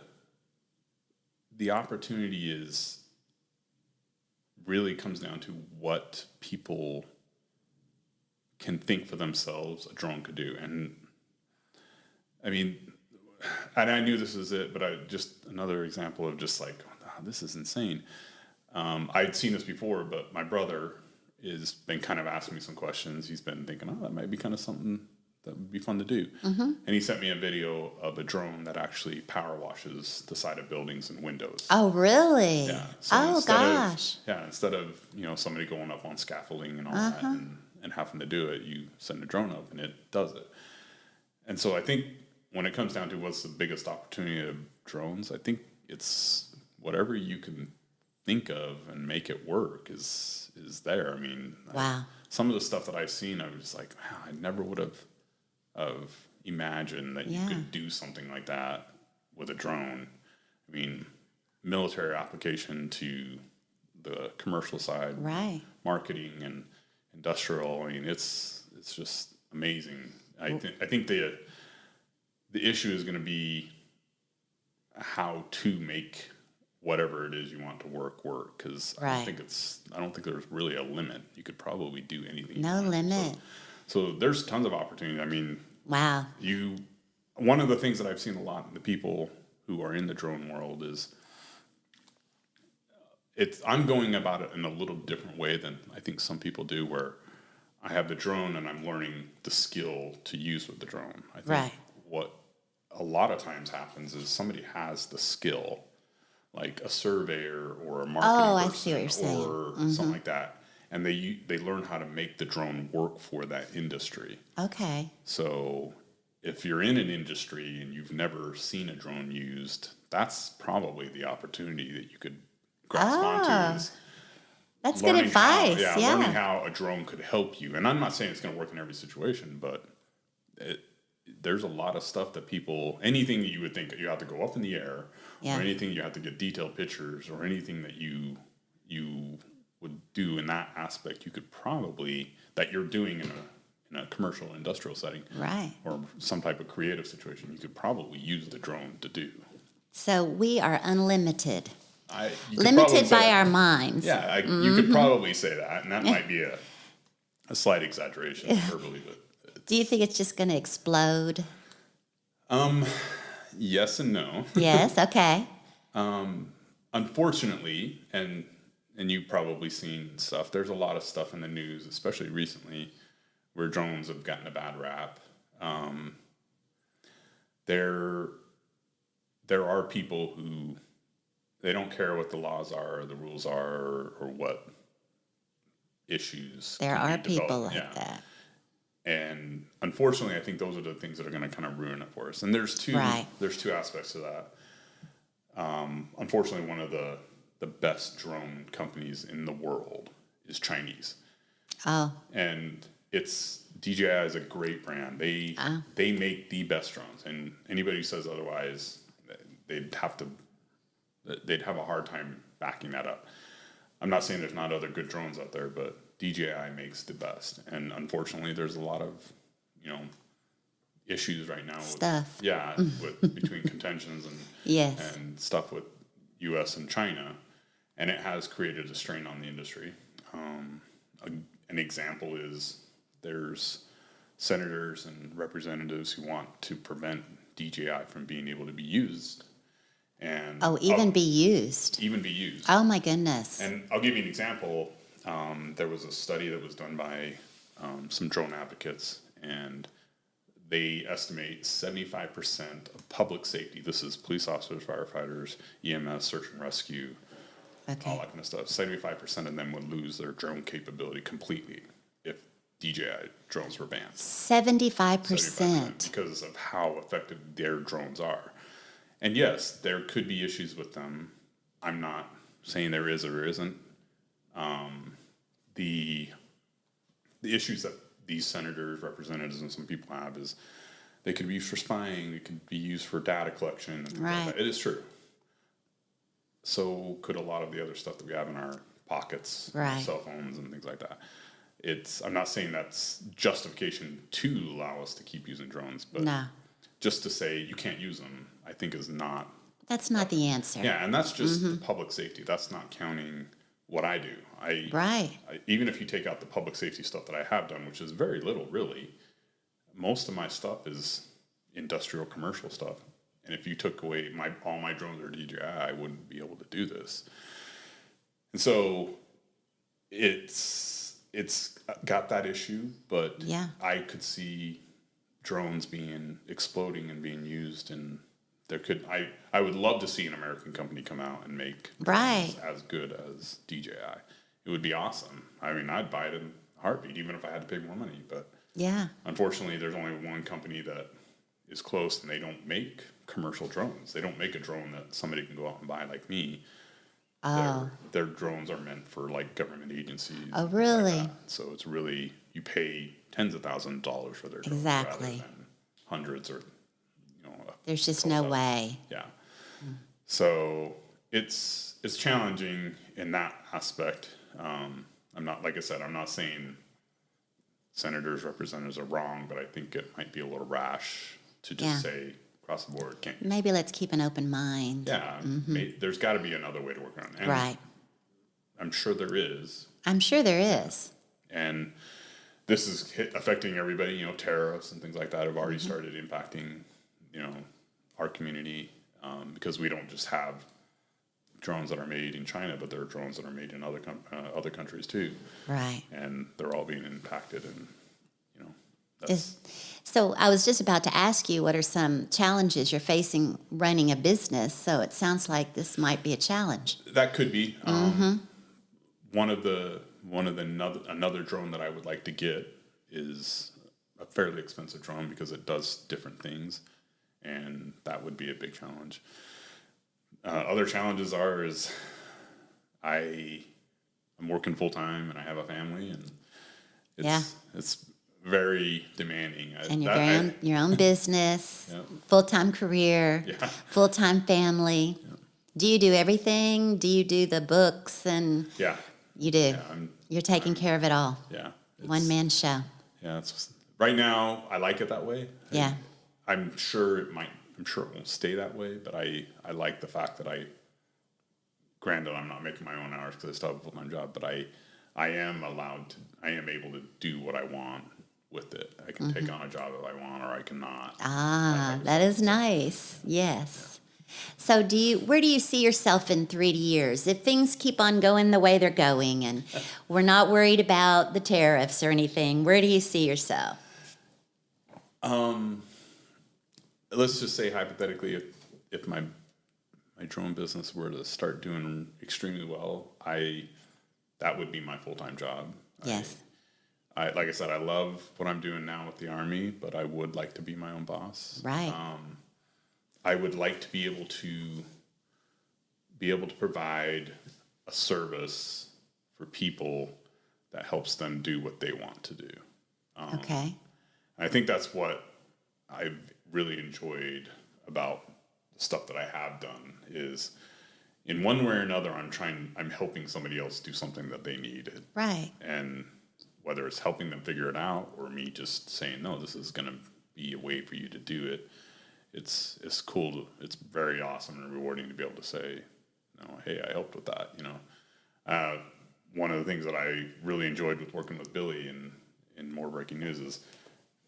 opportunity is really comes down to what people can think for themselves a drone could do. And I mean, and I knew this was it, but just another example of just like, oh, this is insane. I'd seen this before, but my brother has been kind of asking me some questions. He's been thinking, oh, that might be kind of something that would be fun to do. And he sent me a video of a drone that actually power washes the side of buildings and windows. Oh, really? Yeah. So Oh, gosh. Instead of somebody going up on scaffolding and all that and having to do it, you send a drone up and it does it. And so I think when it comes down to what's the biggest opportunity of drones, I think it's whatever you can think of and make it work is there. I mean, Wow. some of the stuff that I've seen, I was just like, wow, I never would have imagined that you Yeah. could do something like that with a drone. I mean, military application to the commercial side, Right. marketing and industrial. I mean, it's just amazing. I think the issue is going to be how to make whatever it is you want to work, because Right. I don't think there's really a limit. You could probably do anything. No you want. limit. So there's tons of opportunity. I mean, Wow. one of the things that I've seen a lot in the people who are in the drone world is I'm going about it in a little different way than I think some people do, where I have the drone and I'm learning the skill to use with the drone. I think Right. what a lot of times happens is somebody has the skill, like a surveyor or a marketing Oh, I person see what you're saying. or something like that, and they learn how to make the drone work for that industry. Okay. So if you're in an industry and you've never seen a drone used, that's probably the opportunity that you could grasp onto is That's good advice. learning how a drone could help you. And I'm not saying it's going to work in every situation, but there's a lot of stuff that anything that you would think that you have to go up in the air, Yeah. or anything you have to get detailed pictures, or anything that you would do in that aspect, you could probably, that you're doing in a commercial industrial setting, Right. or some type of creative situation, you could probably use the drone to do. So we are unlimited. You could probably Limited say by that. our minds. Yeah, you could probably say that, and that might be a slight exaggeration verbally, but Do you think it's just going to explode? yes and no. Yes. Okay. Unfortunately, and you've probably seen stuff, there's a lot of stuff in the news, especially recently, where drones have gotten a bad rap. There are people who, they don't care what the laws are or the rules are or what issues There can are be people developed. like that. And unfortunately, I think those are the things that are going to kind of ruin it for us. And there's two aspects to that. Unfortunately, one of the best drone companies in the world is Chinese. Oh. And DJI is a great brand. They make the best drones, and anybody who says otherwise, they'd have a hard time backing that up. I'm not saying there's not other good drones out there, but DJI makes the best. And unfortunately, there's a lot of issues right now. Stuff. With between contentions and Yes. and stuff with U.S. and China, and it has created a strain on the industry. An example is there's senators and representatives who want to prevent DJI from being able to be used. And Even be used. Even be used. Oh my goodness. And I'll give you an example. There was a study that was done by some drone advocates, and they estimate 75% of public safety. This is police officers, firefighters, EMS, search and rescue, all that kind of stuff. 75% of them would lose their drone capability completely if DJI drones were banned. 75%. Because of how effective their drones are. And yes, there could be issues with them. I'm not saying there is or there isn't. The issues that these senators, representatives, and some people have is they could be used for spying, they could be used for data collection. And things like that. It is true. So could a lot of the other stuff that we have in our pockets, cell phones and things like that. I'm not saying that's justification to allow us to keep using drones, but just to say you can't use them, I think is not. That's not the answer. Yeah, and that's just the public safety. That's not counting what I do. Even if you take out the public safety stuff that I have done, which is very little, really, most of my stuff is industrial, commercial stuff. And if you took away all my drones are DJI, I wouldn't be able to do this. And so it's got that issue, but I could see drones exploding and being used, and I would love to see an American company come out and make drones as good as DJI. It would be awesome. I mean, I'd buy it in a heartbeat, even if I had to pay more money. But unfortunately, there's only one company that is close, and they don't make commercial drones. They don't make a drone that somebody can go out and buy like me. Their drones are meant for like government agencies. Oh, really? Like so it's really, you pay tens of thousands of dollars for their drones rather than hundreds or there's just no way. Yeah. So it's challenging in that aspect. I'm not, like I said, I'm not saying senators, representatives are wrong, but I think it might be a little rash to just say across the board can't. Maybe let's keep an open mind. Yeah. There's got to be another way to work on it. And I'm sure there is. And this is affecting everybody. Tariffs and things like that have already started impacting, our community, because we don't just have drones that are made in China, but there are drones that are made in other countries too. Right. And they're all being impacted, and So I was just about to ask you, what are some challenges you're facing running a business? So it sounds like this might be a challenge. That could be. Another drone that I would like to get is a fairly expensive drone because it does different things, and that would be a big challenge. Other challenges is I'm working full time and I have a family, and it's very demanding. And your own business, full-time career, full-time family. Yeah. Do you do everything? Do you do the books? And you do. Yeah, you're taking care of it all. Yeah. One-man show. Yeah. Right now, I like it that way. Yeah. I'm sure it won't stay that way, but I like the fact that granted, I'm not making my own hours because I still have a full-time job, but I am able to do what I want with it. I can take on a job if I want, or I cannot. That is nice. Yes. Yeah. So where do you see yourself in 3 years? If things keep on going the way they're going and we're not worried about the tariffs or anything, where do you see yourself? Let's just say hypothetically, if my drone business were to start doing extremely well, that would be my full-time job. Yes. Like I said, I love what I'm doing now with the Army, but I would like to be my own boss. Right. I would like to be able to provide a service for people that helps them do what they want to do. Okay. I think that's what I've really enjoyed about the stuff that I have done is, in one way or another, I'm helping somebody else do something that they needed. Right. And whether it's helping them figure it out or me just saying, no, this is going to be a way for you to do it, it's cool. It's very awesome and rewarding to be able to say, no, hey, I helped with that. One of the things that I really enjoyed with working with Billy in More Breaking News is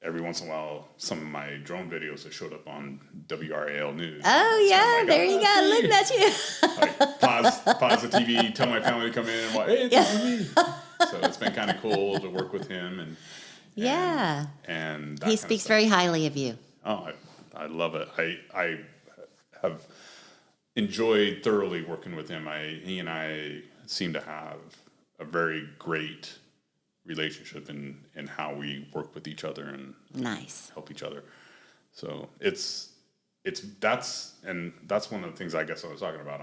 every once in a while, some of my drone videos have showed up on WRAL News. Oh, yeah, there you go. Look at you. Pause the TV, tell my family to come in and watch. Hey, it's me. So it's been kind of cool to work with him Yeah. and that He kind of speaks stuff. very highly of you. Oh, I love it. I have enjoyed thoroughly working with him. He and I seem to have a very great relationship in how we work with each other and Nice. help each other. So that's one of the things I guess I was talking about.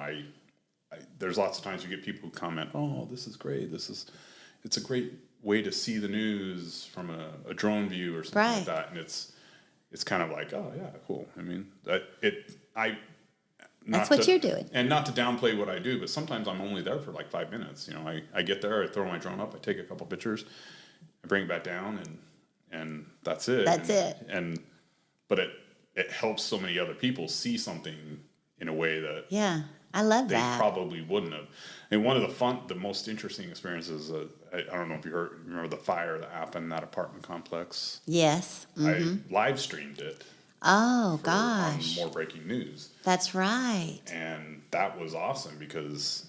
There's lots of times you get people who comment, "Oh, this is great. It's a great way to see the news from a drone view or something Right. like that." And it's kind of like, "Oh yeah, cool." I mean, That's what you're doing. And not to downplay what I do, but sometimes I'm only there for like 5 minutes. You know, I get there, I throw my drone up, I take a couple pictures, I bring it back down, and that's it. That's it. But it helps so many other people see something in a way that Yeah. I love they that. probably wouldn't have. And one of the most interesting experiences, I don't know if you remember the fire that happened in that apartment complex. Yes. I live streamed it Oh, on gosh. More Breaking News. That's right. And that was awesome because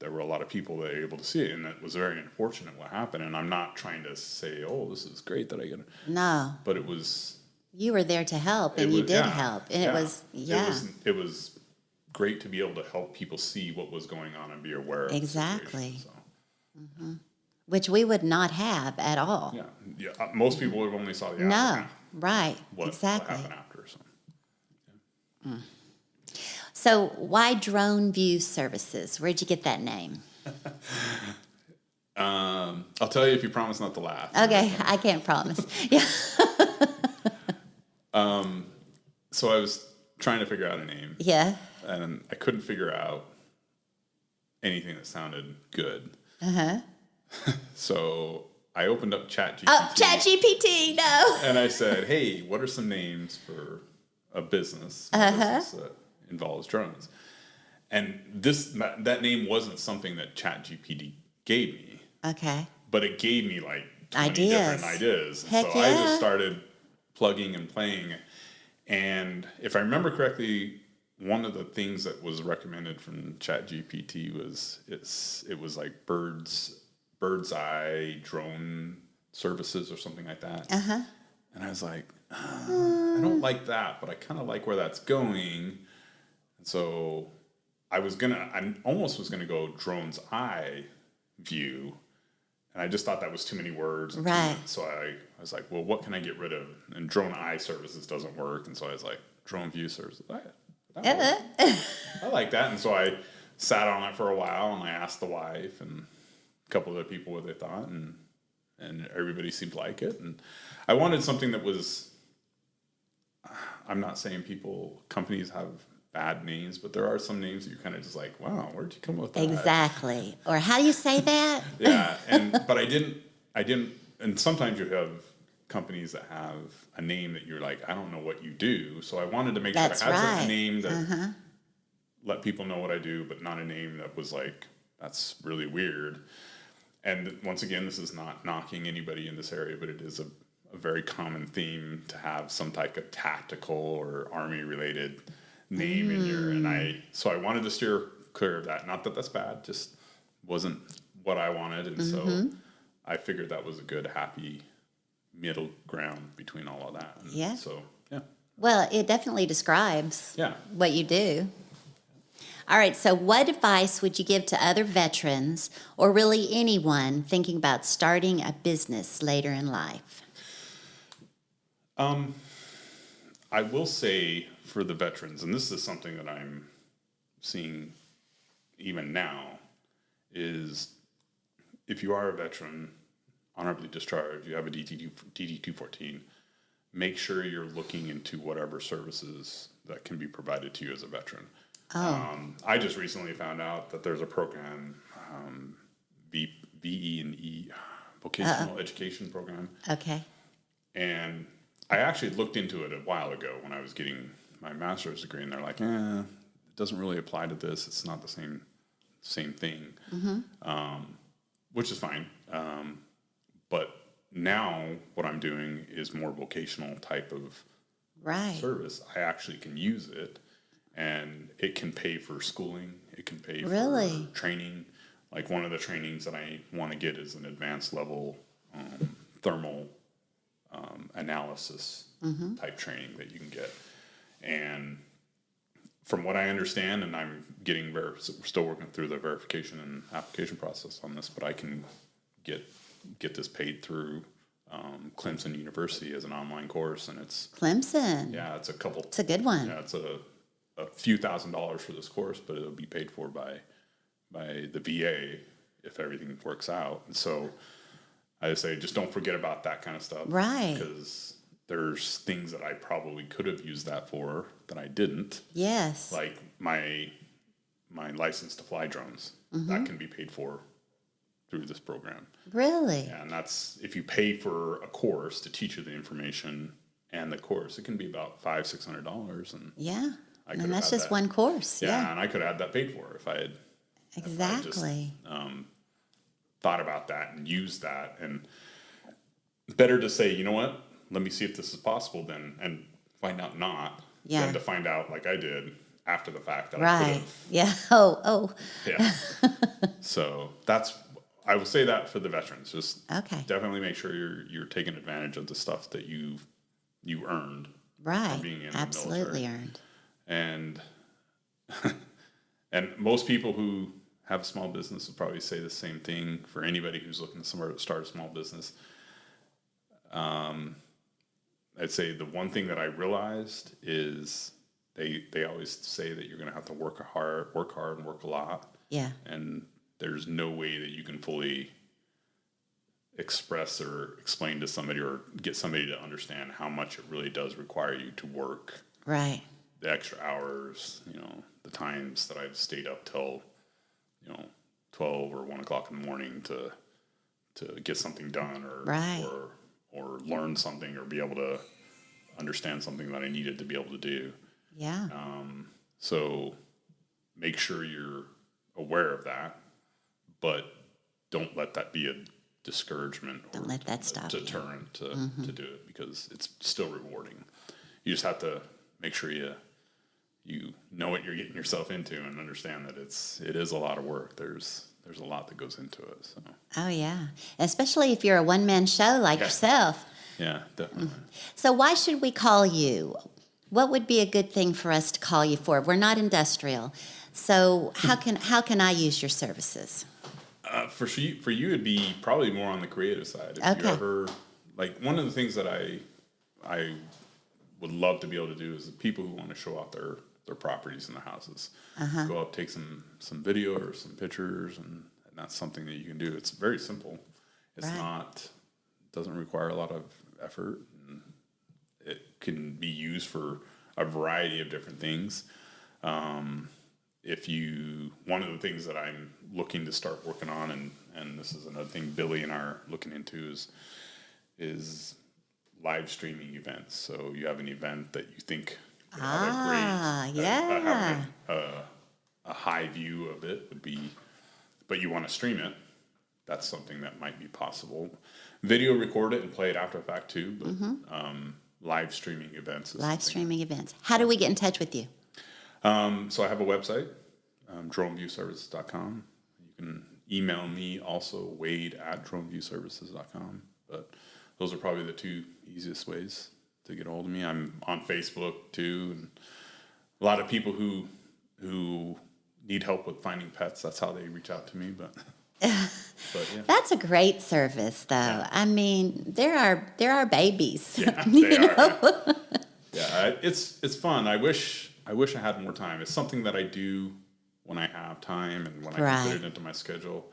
there were a lot of people that were able to see it, and it was very unfortunate what happened. And I'm not trying to say, "Oh, this is great that I get it," No. but it was. You were there to help, and you did help. And it was, It was great to be able to help people see what was going on and be aware of Exactly. the situation. So. Which we would not have at all. Yeah. Most people would have only saw the No. aftermath. Right. What Exactly. happened after? So. So why Drone View Services? Where'd you get that name? I'll tell you if you promise not to laugh. Okay, I can't promise. Yeah. So I was trying to figure out a name. Yeah. And I couldn't figure out anything that sounded good. So I opened up ChatGPT. Oh, ChatGPT, no. And I said, "Hey, what are some names for a business that involves drones?" And that name wasn't something that ChatGPT gave me, Okay. but it gave me like 20 different ideas. And Heck so I yeah. just started plugging and playing. And if I remember correctly, one of the things that was recommended from ChatGPT was it was like bird's eye drone services or something like that. And I was like, I don't like that, but I kind of like where that's going. And so I almost was gonna go drone's eye view, and I just thought that was too many words. Right. So I was like, well, what can I get rid of? And drone eye services doesn't work, and so I was like, drone view services. I like that, and so I sat on it for a while, and I asked the wife and a couple other people what they thought, and everybody seemed to like it. And I wanted something that was. I'm not saying companies have bad names, but there are some names that you're kind of just like, wow, where'd you come up with that? Exactly. Or how do you say that? Yeah, but I didn't, and sometimes you have companies that have a name that you're like, I don't know what you do, so I wanted to make sure I had a name that let people know what I do, but not a name that was like, that's really weird. And once again, this is not knocking anybody in this area, but it is a very common theme to have some type of tactical or army related name in your, so I wanted to steer clear of that. Not that that's bad, just wasn't what I wanted. And so I figured that was a good, happy middle ground between all of that. And Yeah. So, yeah. Well, it definitely describes what you do. All right, so what advice would you give to other veterans or really anyone thinking about starting a business later in life? I will say for the veterans, and this is something that I'm seeing even now, is if you are a veteran, honorably discharged, you have a DD-214, make sure you're looking into whatever services that can be provided to you as a veteran. I just recently found out that there's a program, VE&E, Vocational Education Program. Okay. And I actually looked into it a while ago when I was getting my master's degree, and they're like, it doesn't really apply to this. It's not the same thing, which is fine. But now what I'm doing is more vocational type of service. I actually can use it, and it can pay for schooling. It can pay for training. Like one of the trainings that I want to get is an advanced level thermal analysis type training that you can get. And from what I understand, and I'm getting we're still working through the verification and application process on this, but I can get this paid through Clemson University as an online course, and it's Clemson. yeah, it's a couple. It's a good one. Yeah, it's a few $1,000s for this course, but it'll be paid for by the VA if everything works out. And so I just say, just don't forget about that kind of stuff, right? Because there's things that I probably could have used that for that I didn't. Yes. Like my license to fly drones, that can be paid for through this program. Really? Yeah, and that's if you pay for a course to teach you the information and the course, it can be about $500-$600, and yeah, and that's had just that. one course. Yeah, and I could have had that paid for if I had exactly thought about that and used that. And better to say, you know what, let me see if this is possible then, and find out not, than to find out like I did after the fact that I could have. Yeah. Oh. Yeah. So I will say that for the veterans. Just definitely make sure you're taking advantage of the stuff that you earned. Right. From being in Absolutely the military. earned. And and most people who have a small business will probably say the same thing for anybody who's looking to start a small business. I'd say the one thing that I realized is they always say that you're going to have to work hard and work a lot. Yeah. And there's no way that you can fully express or explain to somebody or get somebody to understand how much it really does require you to work. Right. The extra hours, the times that I've stayed up till, 12 or 1 o'clock in the morning to get something done or learn something or be able to understand something that I needed to be able to do. Yeah. So make sure you're aware of that, but don't let that be a discouragement or let that stop deterrent to do it, because it's still rewarding. You just have to make sure you know what you're getting yourself into and understand that it is a lot of work. There's a lot that goes into it. So. Oh yeah, especially if you're a one-man show like yourself. Yeah, definitely. So why should we call you? What would be a good thing for us to call you for? We're not industrial, so how can I use your services? For you, it'd be probably more on the creative side. If you ever one of the things that I would love to be able to do is the people who want to show off their properties and their houses. Go up, take some video or some pictures, and that's something that you can do. It's very simple. It's doesn't require a lot of effort. And it can be used for a variety of different things. One of the things that I'm looking to start working on, and this is another thing Billy and I are looking into, is live streaming events. So you have an event that you think would have a high view of it would be, but you want to stream it. That's something that might be possible. Video record it and play it after the fact too, but live streaming events. How do we get in touch with you? So I have a website, droneviewservices.com. You can email me also, wade@droneviewservices.com. But those are probably the two easiest ways to get a hold of me. I'm on Facebook too, and a lot of people who need help with finding pets, that's how they reach out to me. But yeah. That's a great service, though. Yeah. I mean, there are babies. Yeah, they are. Yeah, it's fun. I wish I had more time. It's something that I do when I have time and when I can put it into my schedule.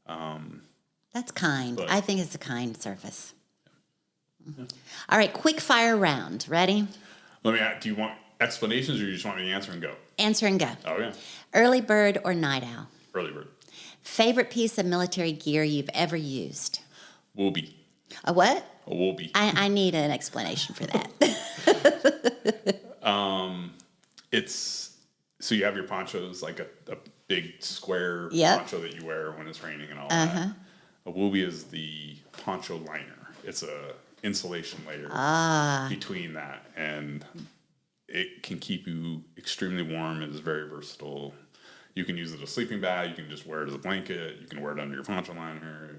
That's kind. I think it's a kind service. Yeah. All right, quick fire round. Ready? Let me ask, do you want explanations or you just want me to answer and go? Answer and go. Oh, yeah. Early bird or night owl? Early bird. Favorite piece of military gear you've ever used? Woolby. A what? A woolby. I need an explanation for that. It's so you have your ponchos, like a big square poncho that you wear when it's raining and all that. A woolby is the poncho liner. It's a insulation layer between that, and it can keep you extremely warm. It is very versatile. You can use it as a sleeping bag. You can just wear it as a blanket. You can wear it under your poncho liner.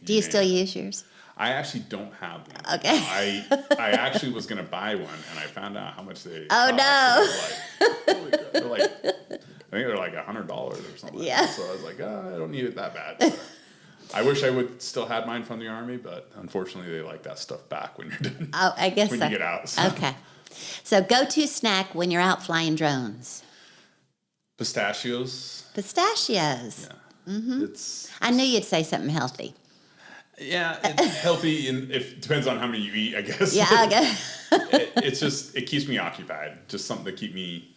Do you still use yours? I actually don't have one. Okay. I actually was going to buy one, and I found out how much they Oh, cost. No. Holy crap. They're like, I think they're like $100 or something. Yeah. So I was like, I don't need it that bad. But I wish I would still had mine from the Army, but unfortunately they like that stuff back when you're done. Oh, I guess when so. you get out. So. Okay. So go-to snack when you're out flying drones. Pistachios. Pistachios. Yeah. Mm-hmm. I knew you'd say something healthy. Yeah, it's healthy, and it depends on how many you eat, I guess. Yeah, I guess. It keeps me occupied. Just something to keep me,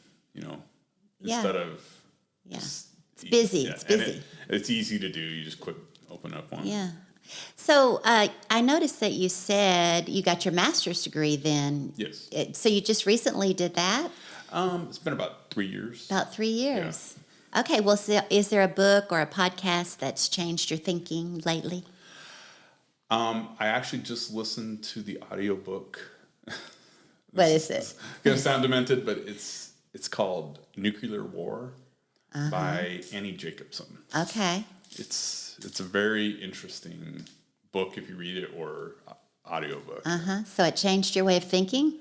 instead of. Yeah. It's busy. Yeah, it's busy. It's easy to do. You just open up one. Yeah. So I noticed that you said you got your master's degree then. Yes. So you just recently did that? It's been about 3 years. About 3 years. Yeah. Okay. Well, so is there a book or a podcast that's changed your thinking lately? I actually just listened to the audiobook. What is it? It's going to sound demented, but it's called Nuclear War by Annie Jacobson. Okay. It's a very interesting book if you read it, or audiobook. So it changed your way of thinking?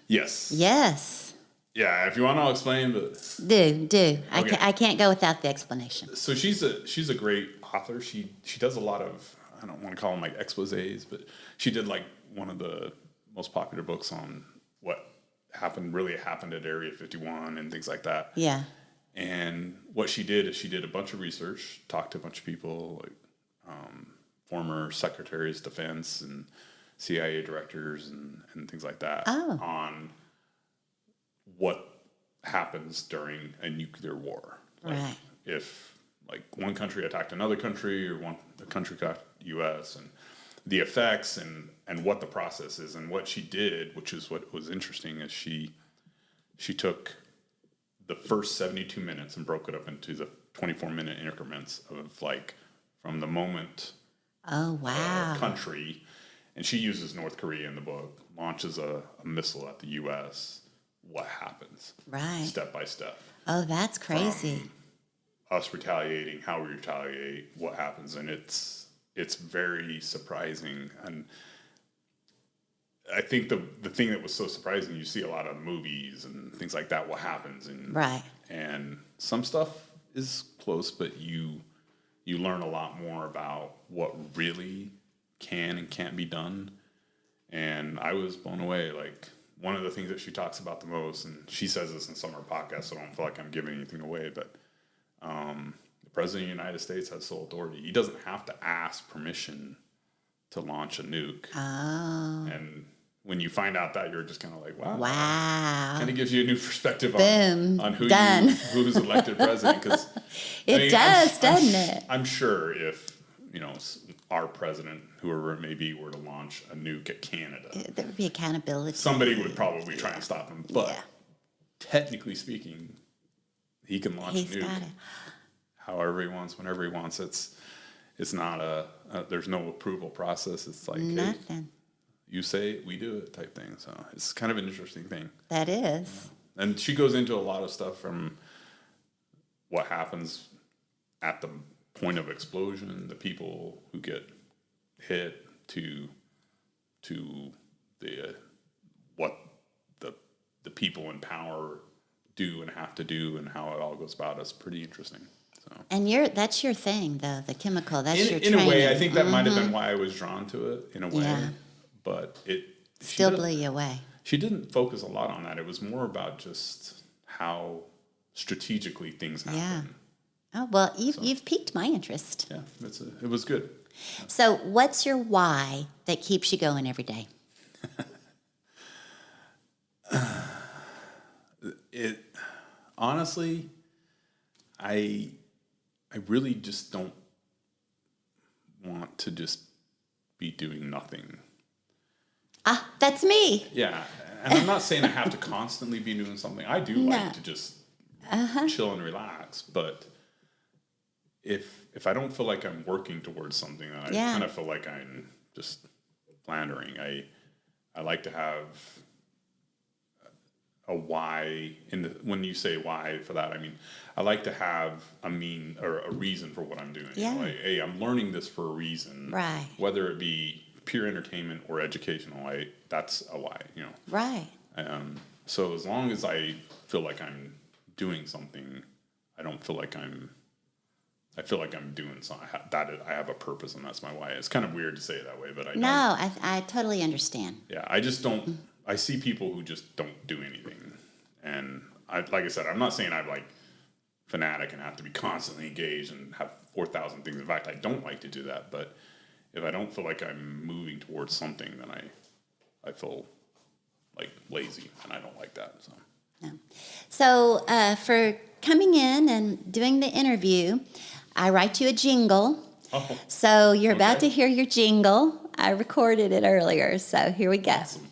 Yes. Yes. Yeah, if you want, I'll explain. But Do. Okay. I can't go without the explanation. So she's a great author. She does a lot of, I don't want to call them like exposés, but she did like one of the most popular books on what really happened at Area 51 and things like that. Yeah. And what she did is she did a bunch of research, talked to a bunch of people, like former secretaries of defense and CIA directors and things like that on what happens during a nuclear war. Like right. If like one country attacked another country, or a country attacked the U.S., and the effects and what the process is. And what she did, which is what was interesting, is she took the first 72 minutes and broke it up into the 24-minute increments of like from the moment country, and she uses North Korea in the book, launches a missile at the U.S., what happens right step by step. Oh, that's crazy. From us retaliating, how we retaliate, what happens, and it's very surprising. And I think the thing that was so surprising, you see a lot of movies and things like that, what happens, and right, and some stuff is close, but you learn a lot more about what really can and can't be done. And I was blown away. Like, one of the things that she talks about the most, and she says this in some of her podcasts, so I don't feel like I'm giving anything away, but the President of the United States has sole authority. He doesn't have to ask permission to launch a nuke. Oh. And when you find out that, you're just kind of like, wow. Wow. Kind of gives you a new perspective on who's elected president. Cause, doesn't it? I'm sure if, our president, whoever it may be, were to launch a nuke at Canada, there would be accountability. Somebody would probably try and stop him. But technically speaking, he can launch a nuke however he wants, whenever he wants. It's not there's no approval process. It's like nothing. Hey, you say it, we do it type thing. So it's kind of an interesting thing. That is. And she goes into a lot of stuff from what happens at the point of explosion, the people who get hit, to the what the people in power do and have to do, and how it all goes about. It's pretty interesting. So. And that's your thing, though, the chemical. That's your in training. A way, I think that might have been why I was drawn to it in a way. Yeah. But it still blew you away. She didn't focus a lot on that. It was more about just how strategically things happen. Yeah. Oh, well, you've piqued my interest. Yeah, it was good. So what's your why that keeps you going every day? Honestly, I really just don't want to just be doing nothing. That's me. Yeah, and I'm not saying I have to constantly be doing something. I do like to just chill and relax, but if I don't feel like I'm working towards something, then I kind of feel like I'm just floundering. I like to have a why when you say why for that, I mean, I like to have a reason for what I'm doing. Yeah. Like, hey, I'm learning this for a reason. Right. Whether it be pure entertainment or educational, that's a why, Right. So as long as I feel like I'm doing something, I don't feel like I feel like I'm doing something I have a purpose, and that's my why. It's kind of weird to say it that way, but No, I totally understand. Yeah, I just don't. I see people who just don't do anything, and like I said, I'm not saying I'm like fanatic and have to be constantly engaged and have 4,000 things. In fact, I don't like to do that. But if I don't feel like I'm moving towards something, then I feel like lazy, and I don't like that. So. No. So for coming in and doing the interview, I write you a jingle. Oh, So you're about okay. to hear your jingle. I recorded it earlier, so here we go. Awesome.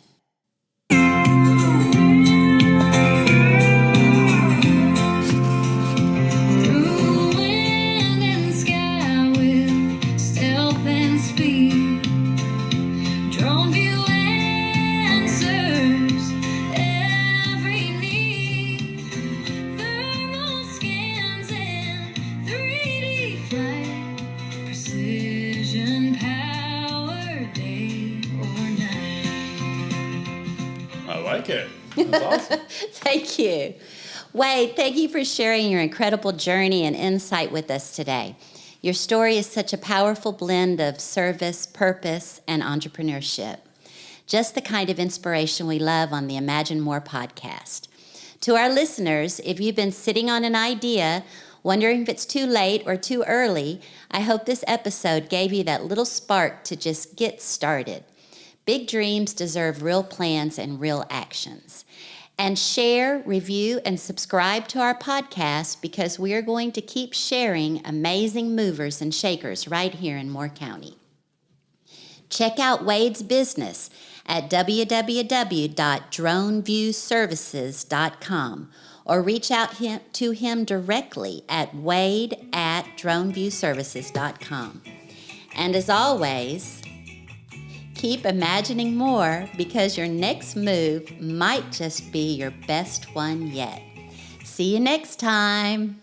I like it. That's awesome. Thank you. Wade, thank you for sharing your incredible journey and insight with us today. Your story is such a powerful blend of service, purpose, and entrepreneurship. Just the kind of inspiration we love on the Imagine More podcast. To our listeners, if you've been sitting on an idea, wondering if it's too late or too early, I hope this episode gave you that little spark to just get started. Big dreams deserve real plans and real actions. And share, review, and subscribe to our podcast because we are going to keep sharing amazing movers and shakers right here in Moore County. Check out Wade's business at www.droneviewservices.com or reach out to him directly at wade@droneviewservices.com. And as always, keep imagining more because your next move might just be your best one yet. See you next time.